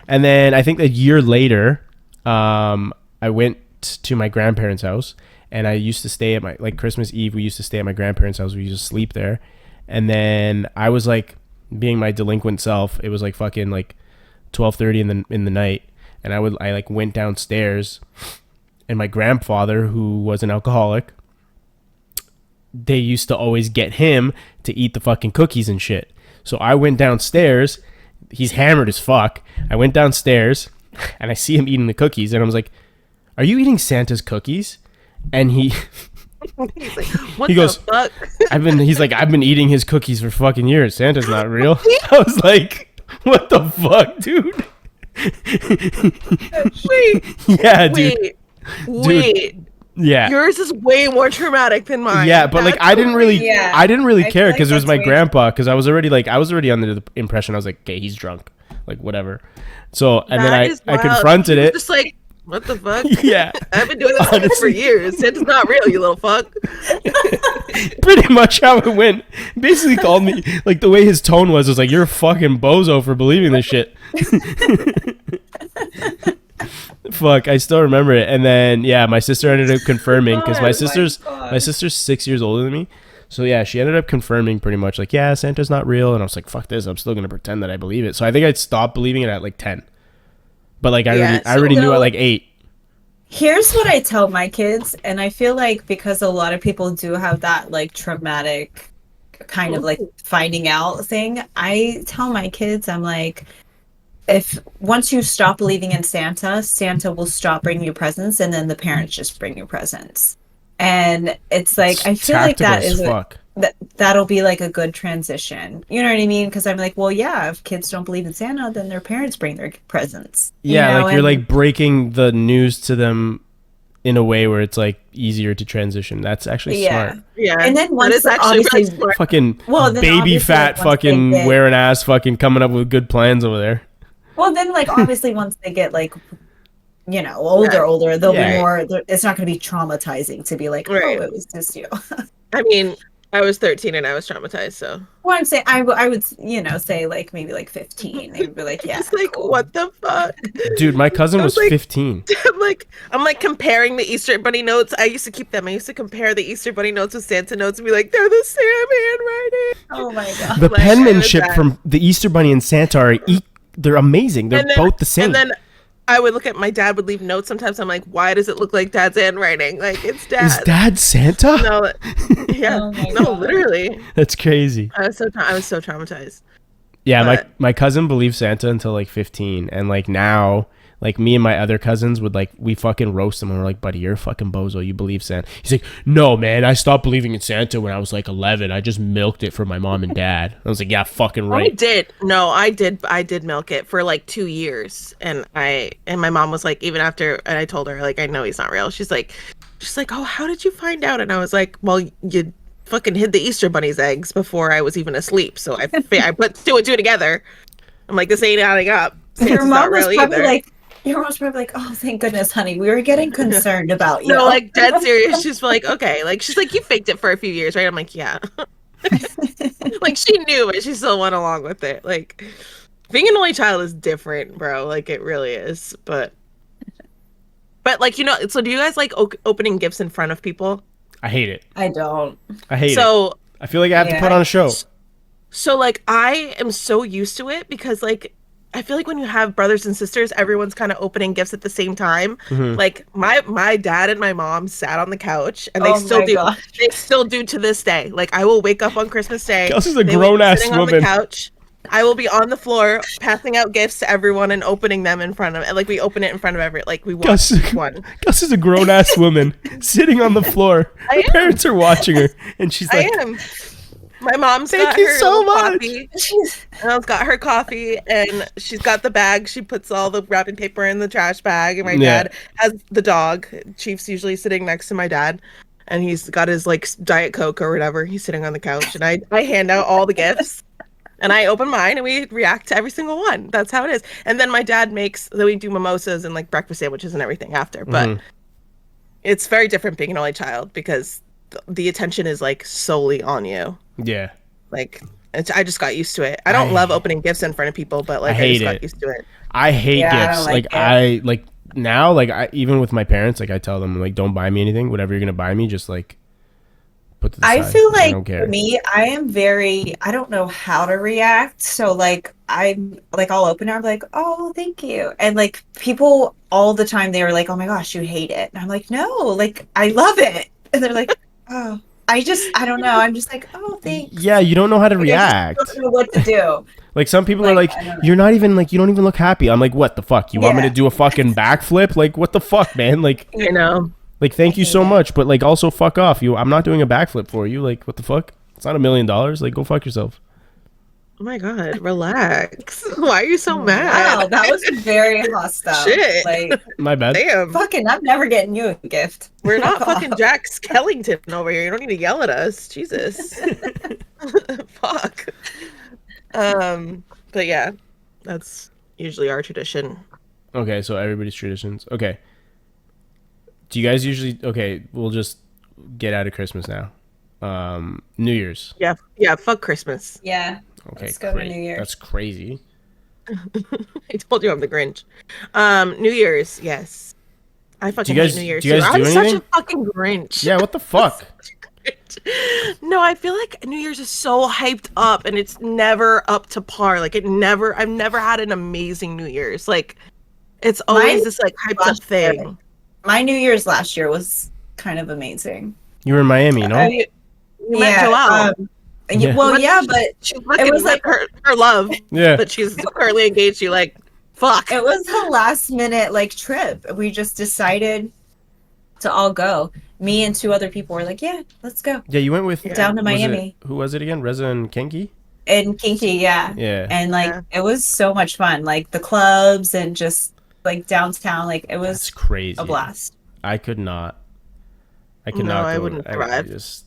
And then I think a year later, I went to my grandparents' house, and I used to stay at my, like, Christmas Eve, we used to stay at my grandparents' house. We used to sleep there. And then I was like, being my delinquent self, it was like fucking like 12:30 in the night, and I like went downstairs, and my grandfather, who was an alcoholic, they used to always get him to eat the fucking cookies and shit. So I went downstairs. He's hammered as fuck. I went downstairs and I see him eating the cookies, and I was like, "Are you eating Santa's cookies?" And he He's like, what he the goes, fuck? I've been eating his cookies for fucking years. Santa's not real. I was like, what the fuck, dude? Wait. Yeah, dude. Wait. Yeah. Yours is way more traumatic than mine. Yeah, but like I didn't really I care feel because like it was my that's grandpa, because I was already under the impression, I was like, okay, he's drunk, like whatever. So and then I confronted it. Just like, what the fuck? Yeah. I've been doing this for years. Santa's not real, you little fuck. Pretty much how it went. Basically called me, like the way his tone was like, you're a fucking bozo for believing this shit. Fuck, I still remember it. And then yeah, my sister ended up confirming, because my sister's 6 years older than me. So yeah, she ended up confirming pretty much like, yeah, Santa's not real. And I was like, fuck this, I'm still gonna pretend that I believe it. So I think I'd stopped believing it at like 10. But like I already knew at like 8. Here's what I tell my kids, and I feel like because a lot of people do have that like traumatic kind of like finding out thing, I tell my kids, I'm like, if once you stop believing in Santa, Santa will stop bringing you presents, and then the parents just bring you presents. And it's like, I feel like that is that'll be like a good transition. You know what I mean? Because I'm like, well, yeah, if kids don't believe in Santa, then their parents bring their presents. Yeah, you know? like you're like breaking the news to them in a way where it's like easier to transition. That's actually smart. Yeah. And then once it's actually really smart. Fucking baby fat fucking wearing ass fucking coming up with good plans over there. Well, then like obviously once they get like, you know, older, they'll be more, it's not going to be traumatizing to be like, oh, it was just you. I mean, I was 13 and I was traumatized, so. Well, I'm saying, I would, you know, say like maybe like 15. They'd be like, yeah. It's like, cool. What the fuck? Dude, my cousin was like, 15. I'm like comparing the Easter Bunny notes. I used to keep them. I used to compare the Easter Bunny notes with Santa notes and be like, they're the same handwriting. Oh my God. The penmanship from the Easter Bunny and Santa are they're amazing. They're both the same. And then I would look at my dad would leave notes sometimes. I'm like, why does it look like Dad's handwriting? Like, it's Dad. Is Dad Santa? No, yeah, no, literally. That's crazy. I was so traumatized. Yeah, my cousin believed Santa until like 15, and like now, like me and my other cousins would like, we fucking roast him, and we're like, buddy, you're a fucking bozo. You believe Santa? He's like, no, man, I stopped believing in Santa when I was like 11. I just milked it for my mom and dad. I was like, yeah, fucking right. I did. No, I did milk it for like 2 years, and my mom was like, even after, and I told her like, I know he's not real. She's like, oh, how did you find out? And I was like, well, you fucking hid the Easter Bunny's eggs before I was even asleep. So I put two and two together. I'm like, this ain't adding up. Your mom was probably like, your mom's probably like, oh, thank goodness, honey. We were getting concerned about you. No, like, dead serious. She's like, okay. Like, she's like, you faked it for a few years, right? I'm like, yeah. Like, she knew, but she still went along with it. Like, being an only child is different, bro. Like, it really is. But like, you know, so do you guys like opening gifts in front of people? I hate it. I don't. I hate it. I feel like I have to put on a show. So, like, I am so used to it because, like, I feel like when you have brothers and sisters, everyone's kind of opening gifts at the same time. Mm-hmm. Like my dad and my mom sat on the couch, and they still do. Gosh. They still do to this day. Like, I will wake up on Christmas Day. Kelsey's a grown ass woman. On the couch. I will be on the floor passing out gifts to everyone and opening them in front of. Like, we open it in front of we watch one. Gus is a grown ass woman sitting on the floor. Her parents are watching her, and she's like, I am. My mom's got her coffee. Mom's got her coffee, and she's got the bag. She puts all the wrapping paper in the trash bag, and my dad has the dog. Chief's usually sitting next to my dad, and he's got his like Diet Coke or whatever. He's sitting on the couch, and I hand out all the gifts, and I open mine, and we react to every single one. That's how it is. And then my dad we do mimosas and like breakfast sandwiches and everything after. But it's very different being an only child because the attention is like solely on you. Yeah. Like, I just got used to it. I don't love opening gifts in front of people, but like I just got used to it. I hate gifts. I like now, like even with my parents, like I tell them like, don't buy me anything. Whatever you're gonna buy me, just like put to the I side. feel I like don't for care. me, I don't know how to react. So like I'm like I'll open it, I'm like, oh, thank you. And like people all the time they were like, oh my gosh, you hate it. And I'm like, no, like I love it. And they're like, oh, I don't know. I'm just like, oh, Yeah, thanks. you don't know how to Like I just react. don't know what to do. Like some people are Like like, I don't know. you're not even like, you don't even look happy. I'm like, what the fuck? You want me to Yeah, do a fucking backflip? Like, what the fuck, man? I know. Like, I thank you hate so it. much, but like, also fuck off. I'm not doing a backflip for you. Like, what the fuck? It's not $1,000,000. Like, go fuck yourself. Oh my God, relax. Why are you so mad? Wow, that was very hostile. Shit. Like My bad. Damn. fucking, I'm never getting you a gift. We're Fuck not fucking off. Jack Skellington over here. You don't need to yell at us. Jesus. Fuck. But yeah, that's usually our tradition. Okay, so everybody's traditions. Okay. Do you guys usually? Okay, we'll just get out of Christmas now. New Year's. Yeah, yeah, fuck Christmas. Yeah. Okay, Let's go to great. New Year's. That's crazy. I told you I'm the Grinch. New Year's, yes. I fucking guys- hate New Year's do you guys too. do I'm such anything? a fucking Grinch. Yeah, what the fuck? No, I feel like New Year's is so hyped up and it's never up to par. Like I've never had an amazing New Year's. Like it's always Mine this like hyped up last year. thing. My New Year's last year was kind of amazing. You were in Miami, no? You met Joelle. Yeah. Well, What- yeah, but She fucking was met like- her love Yeah. that she's currently engaged to. Like, fuck. it was a last minute like trip. We just decided to all go. Me and 2 other people were like, yeah, let's go Yeah, you went with down to was it- Miami who was it again? Reza and Kenki? and Kinky. Yeah. Yeah. And like Yeah. it was so much fun. Like the clubs and just like downtown. Like it That's was crazy. a blast. I could not. I could No, not. I go- wouldn't I thrive. just.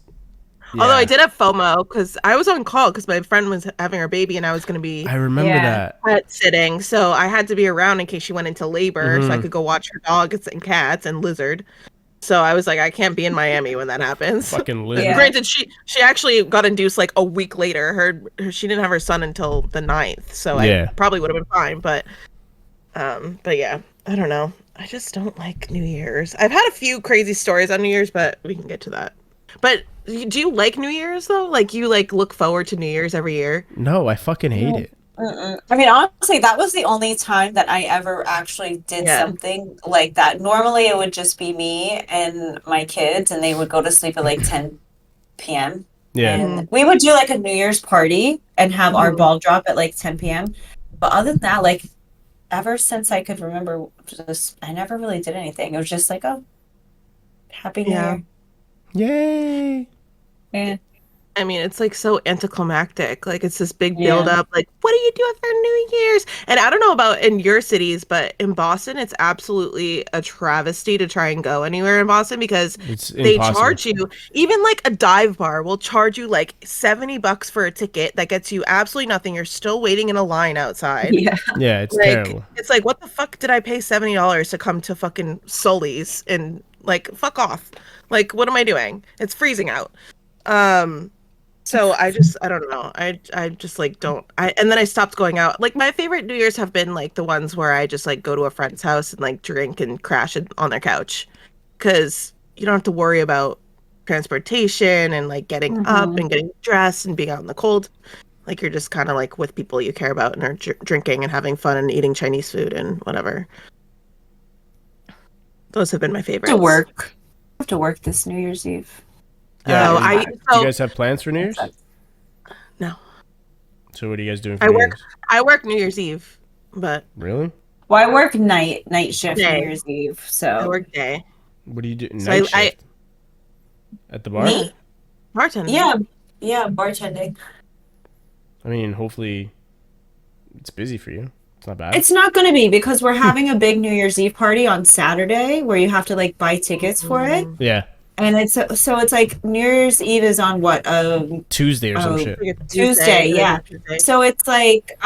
Although I yeah. did have FOMO because I was on call because my friend was having her baby and I was going to be I remember Yeah. that. pet sitting. So I had to be around in case she went into labor so I Mhm. could go watch her dogs and cats and lizard. So I was like, I can't be in Miami when that happens. Fucking lizard. Yeah. Granted, she actually got induced like a week later. She didn't have her son until the 9th, so Yeah. I probably would have been fine. But yeah, I don't know. I just don't like New Year's. I've had a few crazy stories on New Year's, but we can get to that. But do you like New Year's though? Like you like look forward to New Year's every year? No, I fucking hate it. I mean, honestly, that was the only time that I ever actually did Yeah. something like that. Normally, it would just be me and my kids, and they would go to sleep at like 10 p.m. Yeah. And we would do like a New Year's party and have our Mhm. ball drop at like 10 p.m. But other than that, like ever since I could remember, just I never really did anything. It was just like, oh, Happy New Yeah. Year. Yay. Yeah. I mean, it's like so anticlimactic. Like it's this big Yeah. build up. Like, what are you doing for New Year's? And I don't know about in your cities, but in Boston, it's absolutely a travesty to try and go anywhere in Boston because It's they impossible. charge you. Even like a dive bar will charge you like $70 for a ticket that gets you absolutely nothing. You're still waiting in a line outside. Yeah. Yeah, it's Like terrible. it's like what the fuck did I pay $70 to come to fucking Sully's and like fuck off. Like what am I doing? It's freezing out. So I don't know. I just like don't and then I stopped going out. Like my favorite New Year's have been like the ones where I just like go to a friend's house and like drink and crash on their couch. Cause you don't have to worry about transportation and like getting up and getting dressed and being out in the cold. Like you're just kind of like with people you care about and are drinking and having fun and eating Chinese food and whatever. Those have been my favorites. To work. I have to work this New Year's Eve. Yeah. Oh, and do so you guys have plans for New Year's? no. So what are you guys doing for I New work Year's? I work New Year's Eve, but Really? Well, I work night shift Day. New Year's Eve. I So work day. What do you do? So Night I- shift? At the bar? me? Bartending. Yeah, bartending. I mean, hopefully it's busy for you. It's not bad. It's not going to be because we're having a big New Year's Eve party on Saturday where you have to like buy tickets for it. Yeah. And it's so it's like New Year's Eve is on what? Tuesday or some Oh. shit. Like a Tuesday, yeah. Tuesday. So it's like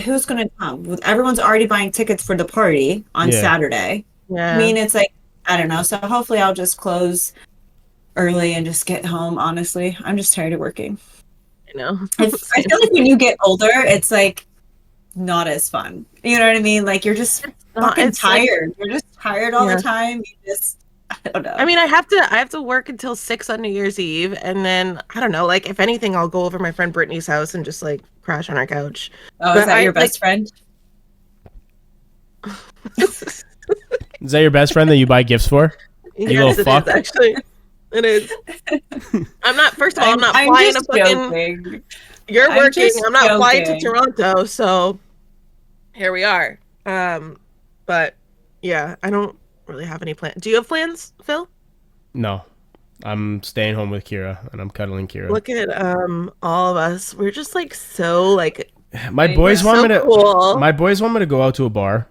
who's going to come? Everyone's already buying tickets for the party on Yeah. Saturday. Yeah. I mean, it's like I don't know. So hopefully I'll just close early and just get home, honestly. I'm just tired of working. I know. I feel like when you get older, it's like not as fun. You know what I mean? Like you're just not- fucking it's like- tired. You're just tired all Yeah. the time. You just I don't know. I mean, I have to work until 6 on New Year's Eve, and then I don't know. Like, if anything, I'll go over my friend Brittany's house and just like crash on our couch. Oh, is But that I your like. best friend? Is that your best friend that you buy gifts for? You Yes, little it fuck. is actually. It is. I'm not. First of all, I'm not I'm flying to just fucking. joking. You're I'm working. just I'm not flying to joking. Toronto, so here we are. But yeah, I don't really have any plans. Do you have plans, Phil? No, I'm staying home with Kira and I'm cuddling Kira. Look at all of us. We're just like so like My I boys know. want me so to. cool. My boys want me to go out to a bar,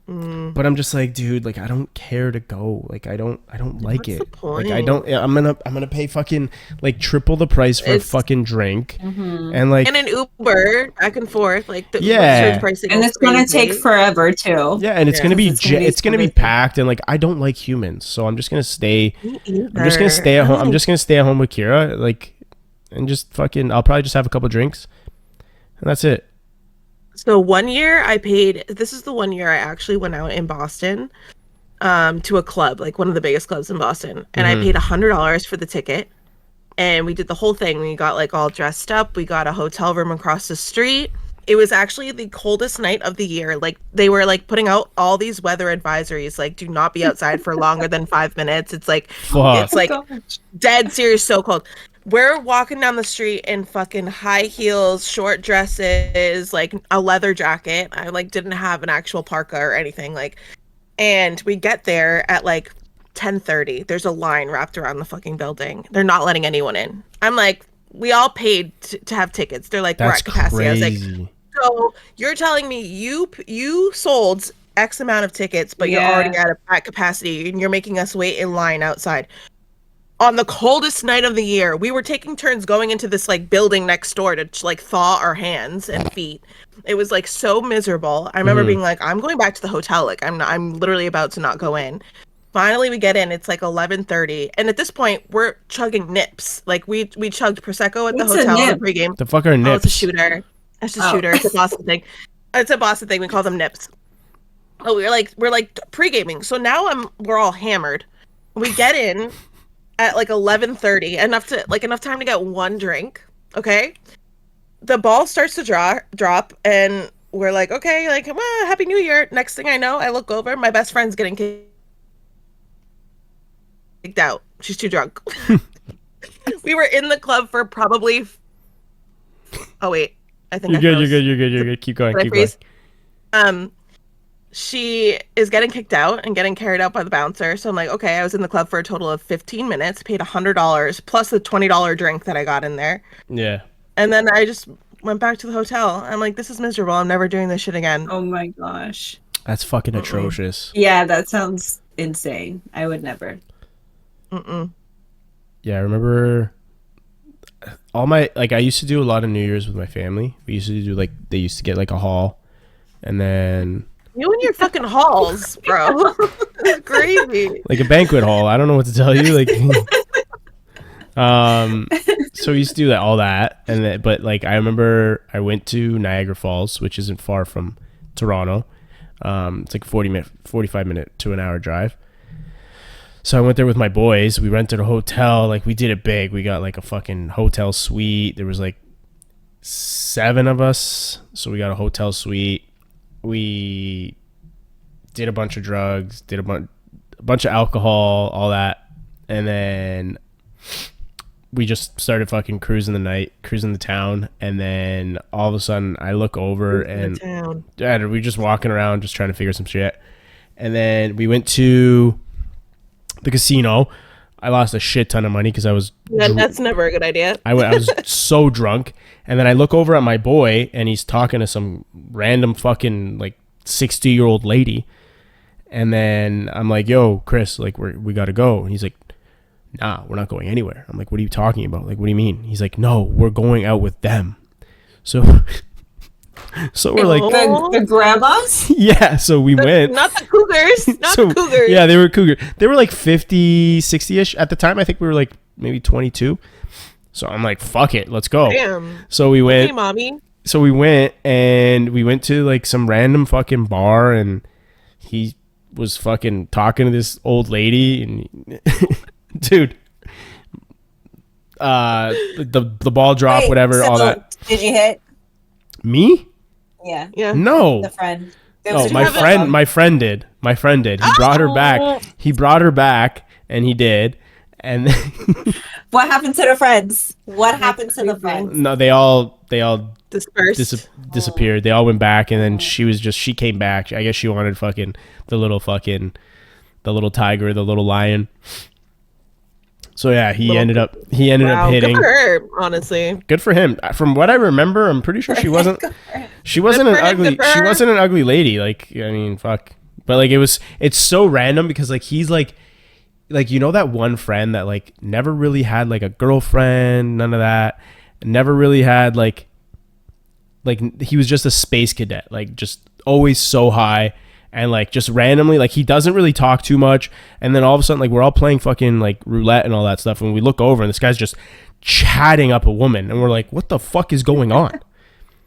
Mm, but I'm just like, dude, like I don't care to go. Like I don't like what's the it. point? Like I don't. I'm gonna pay fucking like triple the price for a It's fucking drink, Mm-hmm. and like and an Uber back and forth. Like the Uber surge yeah, pricing And is it's gonna take crazy. forever too. yeah, and it's Yeah. gonna be Because it's gonna be it's gonna be so busy. packed, and like I don't like humans, so I'm just gonna stay. Me I'm just gonna either. stay at I home. don't I'm just gonna stay at home with Kira, like, and just fucking. I'll probably just have a couple drinks, and that's it. So one year I paid, this is the one year I actually went out in Boston to a club, like one of the biggest clubs in Boston, and I paid $100 for the ticket. And we did the whole thing. We got like all dressed up. We got a hotel room across the street. It was actually the coldest night of the year. Like they were like putting out all these weather advisories, like do not be outside for longer than 5 minutes. It's like Fuck. it's like Gosh. dead serious, so cold. We're walking down the street in fucking high heels, short dresses, like a leather jacket. I like didn't have an actual parka or anything. Like, and we get there at like 10:30. There's a line wrapped around the fucking building. They're not letting anyone in. I'm like, we all paid to have tickets. They're like, we're That's at capacity. I was like, crazy. so you're telling me you sold X amount of tickets, but you're already Yeah. at capacity, and you're making us wait in line outside on the coldest night of the year. We were taking turns going into this like building next door to like thaw our hands and feet. It was like so miserable. I remember being like, I'm going back to the hotel. Like I'm literally about to not go in. Finally we get in. It's like 11:30, and at this point we're chugging nips. Like we chugged prosecco at the What's a hotel in the nip? pregame. The fucker Oh, it's a nips. shooter. It's a Oh. shooter. It's a Boston thing. It's a Boston thing. We call them nips. Oh, we're like pre-gaming. So now we're all hammered. We get in at like 11:30, enough time to get one drink. Okay, the ball starts to drop, and we're like, okay, like, come on, Happy New Year. Next thing I know, I look over, my best friend's getting kicked out. She's too drunk. We were in the club for probably. Oh wait, I think You're I good. froze. You're good. Keep going. Did I Keep going. freeze? She is getting kicked out and getting carried out by the bouncer. So I'm like, okay, I was in the club for a total of 15 minutes, paid $100 plus the $20 drink that I got in there. Yeah. And then I just went back to the hotel. I'm like, this is miserable. I'm never doing this shit again. Oh my gosh. That's fucking atrocious. Yeah, that sounds insane. I would never. Mm-mm. Yeah, I remember all my like I used to do a lot of New Year's with my family. We used to do like they used to get like a hall, and then You and your fucking halls, bro. It's crazy. like a banquet hall. I don't know what to tell you. Like, so we used to do that, all that, and then, but like I remember I went to Niagara Falls, which isn't far from Toronto. It's like 45 minute to an hour drive. So I went there with my boys. We rented a hotel. Like we did it big. We got like a fucking hotel suite. There was like 7 of us, so we got a hotel suite. We did a bunch of drugs, did a bunch of alcohol, all that, and then we just started fucking cruising the town, and then all of a sudden I look over and we just walking around just trying to figure some shit, and then we went to the casino. I lost a shit ton of money because I was That's never a good idea. I was so drunk, and then I look over at my boy, and he's talking to some random fucking like 60-year-old lady, and then I'm like, "Yo, Chris, like we gotta go," and he's like, "Nah, we're not going anywhere." I'm like, "What are you talking about? Like, what do you mean?" He's like, "No, we're going out with them." So, so we're like, The grandmas? yeah. So we went. Not the cougars. Not So, the cougars. yeah, they were cougar. They were like 50, 60-ish at the time. I think we were like maybe 22. So I'm like, fuck it, let's go. Damn. So we went. Hey, mommy. So we went, and we went to like some random fucking bar, and he was fucking talking to this old lady, and dude, the ball drop, Wait, whatever, so all that. did you hit? Me? Yeah. Yeah. No. The friend. No, my friend did. My friend did. He brought her back. He brought her back, and he did. And what happened to the friends? What happened to the friends? no, they all Dispersed. disappeared. They all went back, and then she came back. I guess she wanted the little tiger, the little lion. So yeah, he ended up hitting. Good for her, honestly. Good for him. From what I remember, I'm pretty sure she wasn't an ugly lady. Like, I mean, fuck. But like it's so random because like he's like you know that one friend that like never really had like a girlfriend, none of that. Never really had like he was just a space cadet, like just always so high. And like just randomly, like he doesn't really talk too much, and then all of a sudden, like we're all playing fucking like roulette and all that stuff, and we look over and this guy's just chatting up a woman, and we're like, what the fuck is going on?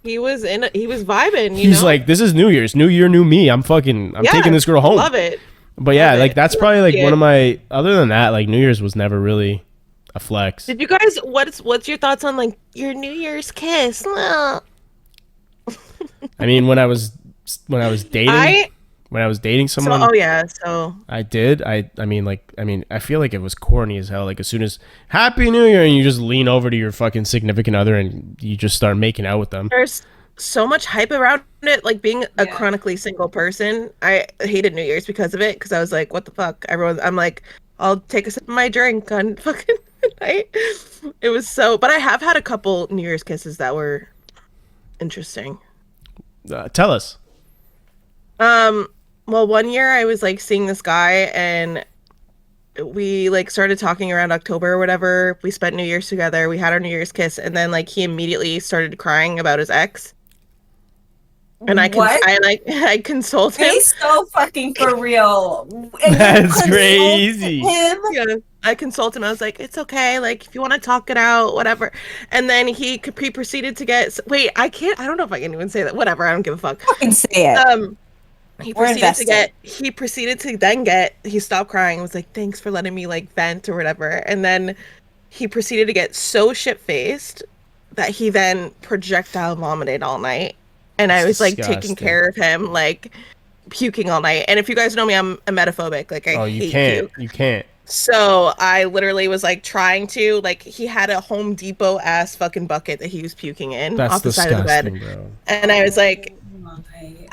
He was vibing. He's like, this is New Year's, new year, new me. I'm taking this girl home. Love it. But yeah, like that's probably like one of my. Other than that, like New Year's was never really a flex. Did you guys? What's your thoughts on like your New Year's kiss? I mean, when I was dating. When I was dating someone, I did. I mean, I feel like it was corny as hell. Like as soon as Happy New Year, and you just lean over to your fucking significant other and you just start making out with them. There's so much hype around it. Like being a chronically single person, I hated New Year's because of it. Because I was like, what the fuck? I'm like, I'll take a sip of my drink on fucking night. It was but I have had a couple New Year's kisses that were interesting. Tell us. Well, one year I was like seeing this guy and we like started talking around October or whatever. We spent New Year's together. We had our New Year's kiss, and then like he immediately started crying about his ex. And I consoled him. He's so fucking for real. That's crazy. Yeah, I consoled him. I was like, it's okay. Like if you want to talk it out, whatever. And then he proceeded to get. Wait, I don't know if I can even say that. Whatever. I don't give a fuck. Fucking say it. He stopped crying and was like, thanks for letting me like vent or whatever. And then he proceeded to get so shit-faced that he then projectile vomited all night. And I was like taking care of him, like puking all night. And if you guys know me, I'm emetophobic. Like I hate puke. You can't. So I literally was like trying to, like he had a Home Depot ass fucking bucket that he was puking in off the side of the bed. Bro. And I was like,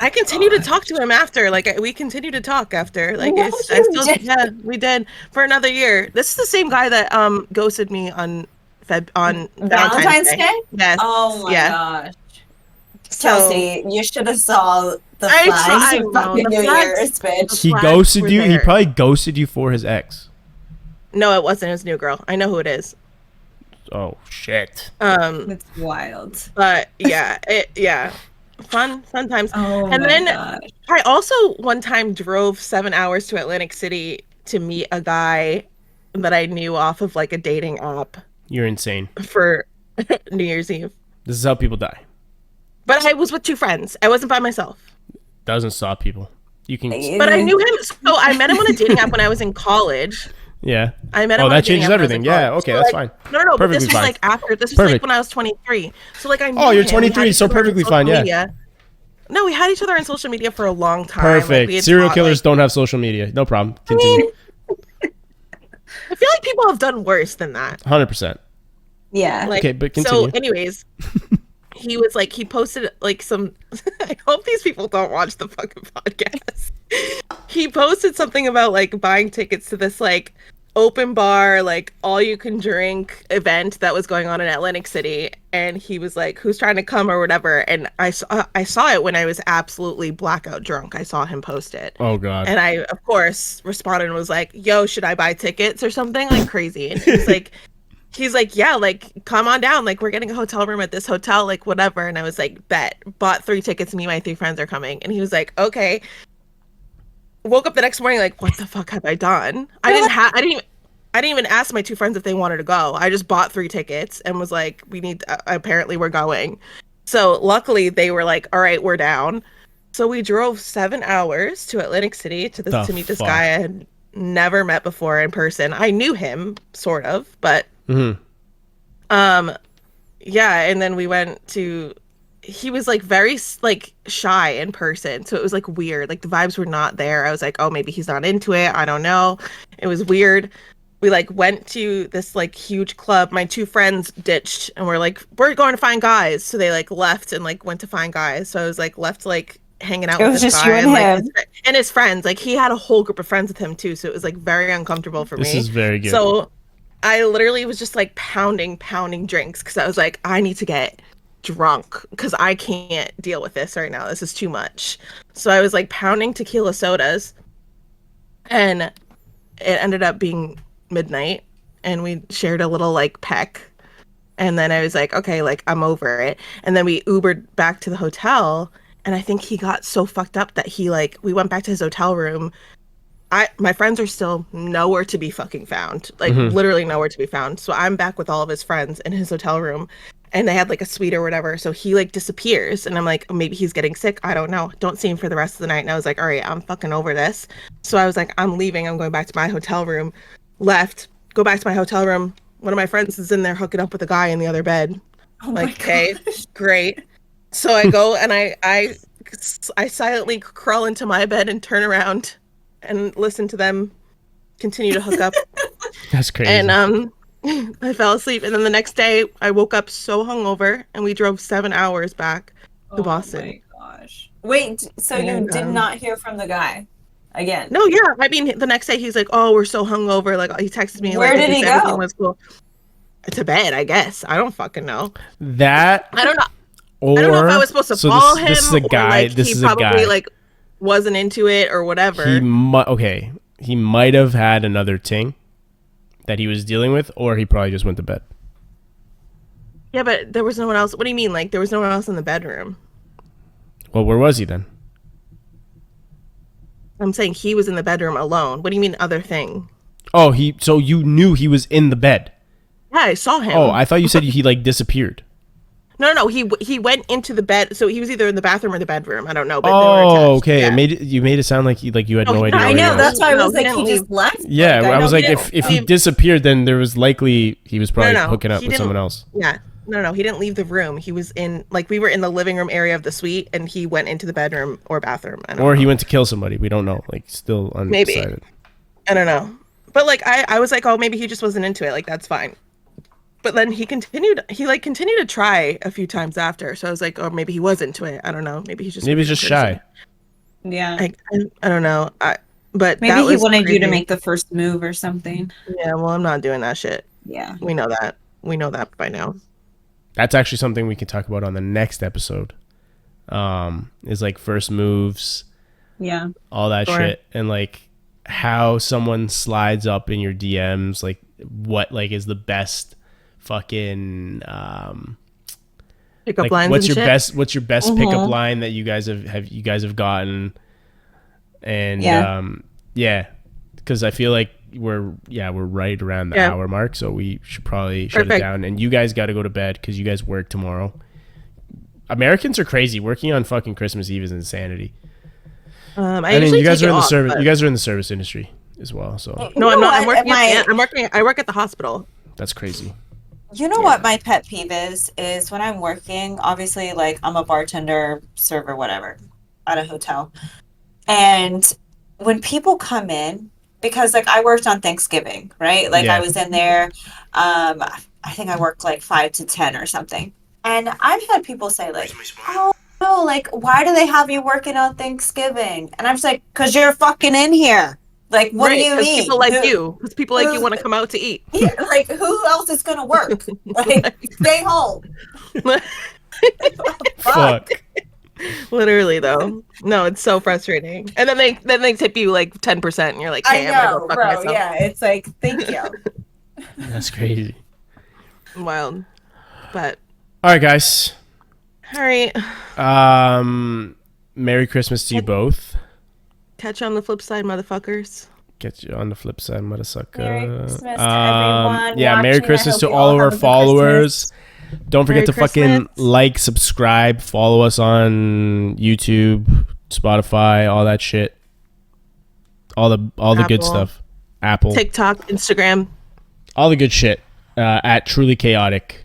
I continued to talk to him after. Like we continued to talk after. Like we did for another year. This is the same guy that ghosted me on Valentine's Day. Yes. Oh my gosh. Chelsea, you should have saw the flags in fucking New Year's, bitch. He ghosted you. He probably ghosted you for his ex. No, it wasn't. It was a new girl. I know who it is. Oh shit. It's wild. But yeah, fun times. Oh, and then gosh. I also one time drove 7 hours to Atlantic City to meet a guy that I knew off of like a dating app. You're insane. For New Year's Eve. This is how people die. But I was with two friends. I wasn't by myself. Doesn't stop people. You can. But I knew him. So I met him on a dating app when I was in college. Yeah. I met him. Oh, that changes everything. Yeah. Okay, so that's fine. No. Perfectly but this was fine. Like after. This was like when I was 23. So like I knew. Oh, you're 23, so perfectly fine. Yeah. No, we had each other on social media for a long time. Perfect. Like, serial killers don't have social media. No problem. Continue. I feel like people have done worse than that. 100%. Yeah. Like, okay, but continue. So, anyways. He was like, he posted like some, I hope these people don't watch the fucking podcast. He posted something about like buying tickets to this like open bar, like all you can drink event that was going on in Atlantic City. And he was like, who's trying to come or whatever. And I saw it when I was absolutely blackout drunk. I saw him post it. Oh God. And I, of course, responded and was like, yo, should I buy tickets or something? Like crazy. And he's like, yeah, like, come on down. Like, we're getting a hotel room at this hotel, like, whatever. And I was like, bet. Bought 3 tickets. Me and my 3 friends are coming. And he was like, okay. Woke up the next morning, like, what the fuck have I done? I didn't even ask my 2 friends if they wanted to go. I just bought 3 tickets and was like, apparently we're going. So luckily they were like, all right, we're down. So we drove 7 hours to Atlantic City to meet this guy I had never met before in person. I knew him, sort of, but yeah, and then we went to, he was like very like shy in person, so it was like weird, like the vibes were not there. I was like, oh, maybe he's not into it, I don't know. It was weird. We like went to this like huge club. My two friends ditched and we're like, we're going to find guys, so they like left and like went to find guys. So I was like left like hanging out It with was this just guy you and like him. and his friends. Like he had a whole group of friends with him too, so it was like very uncomfortable for me. This is very good. So I literally was just like pounding drinks because I was like, I need to get drunk because I can't deal with this right now. This is too much. So I was like pounding tequila sodas, and it ended up being midnight, and we shared a little like peck. And then I was like, okay, like I'm over it. And then we Ubered back to the hotel, and I think he got so fucked up that he like, we went back to his hotel room. My friends are still nowhere to be fucking found, like literally nowhere to be found. So I'm back with all of his friends in his hotel room, and they had like a suite or whatever. So he like disappears, and I'm like, oh, maybe he's getting sick. I don't know. Don't see him for the rest of the night. And I was like, all right, I'm fucking over this. So I was like, I'm leaving. I'm going back to my hotel room. Left, go back to my hotel room. One of my friends is in there hooking up with a guy in the other bed. Oh like, okay, great. So I go and I silently crawl into my bed and turn around and listen to them continue to hook up. That's crazy. And I fell asleep, and then the next day I woke up so hungover, and we drove 7 hours back to Boston. Oh my gosh. Wait, so you did not hear from the guy again? No, yeah. I mean, the next day he's like, "Oh, we're so hungover." Like he texted me. Where like, did he go? Everything was cool. To bed, I guess. I don't fucking know. That I don't know. Or I don't know if I was supposed to follow him. This is a guy. Or, like, this he is probably a guy. like wasn't into it or whatever. He might have had another ting that he was dealing with, or he probably just went to bed. Yeah, but there was no one else. What do you mean? Like there was no one else in the bedroom? Well, where was he then? I'm saying he was in the bedroom alone. What do you mean other thing? Oh, so you knew he was in the bed. Yeah, I saw him. Oh, I thought you said he like disappeared. No. He went into the bed. So he was either in the bathroom or the bedroom. I don't know. But oh, okay. Yeah. You made it sound like you had no idea. I know. That's why I was like, he just left. Yeah, I was like, if he disappeared, then there was likely he was probably hooking up with someone else. Yeah. No. He didn't leave the room. He was in, like, we were in the living room area of the suite, and he went into the bedroom or bathroom. Or he went to kill somebody. We don't know. Like, still undecided. Maybe. I don't know. But like, I was like, oh, maybe he just wasn't into it. Like, that's fine. But then he continued to try a few times after. So I was like, oh, maybe he was into it. I don't know. Maybe he's just shy. Yeah. I don't know. But maybe he wanted crazy. you to make the first move or something. Yeah, well, I'm not doing that shit. Yeah. We know that. We know that by now. That's actually something we can talk about on the next episode. Is like first moves. Yeah. All that shit. And like how someone slides up in your DMs, like what like is the best fucking pickup like, lines. what's your best pickup line that you guys have gotten? And yeah, because I feel like we're right around the hour mark, so we should probably shut it down. And you guys got to go to bed because you guys work tomorrow. Americans are crazy. Working on fucking Christmas Eve is insanity. I mean, you guys are in the service. You guys are in the service industry as well. So no, I'm not. I work at the hospital. That's crazy. You know what my pet peeve is when I'm working, obviously, like I'm a bartender, server, whatever, at a hotel. And when people come in, because like I worked on Thanksgiving, right? Like I was in there, I think I worked like 5 to 10 or something. And I've had people say like, oh no, like why do they have you working on Thanksgiving? And I'm just like, because you're fucking in here. Like, what do you mean? People like you. Because people like you want to come out to eat. Yeah, like, who else is going to work? Like, stay home. Fuck. Literally, though. No, it's so frustrating. And then they tip you like 10%, and you're like, hey, I know, bro. Myself. Yeah, it's like, thank you. That's crazy. Wild. But. All right, guys. All right. Merry Christmas to you both. Catch you on the flip side, motherfuckers. Catch you on the flip side, motherfucker. Merry Christmas to everyone. Yeah, Merry Christmas to all of our followers. Don't forget to fucking like, subscribe, follow us on YouTube, Spotify, all that shit. All the good stuff. Apple, TikTok, Instagram, all the good shit. At Truly Chaotic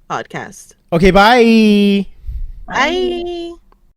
podcast. Okay, bye. Bye.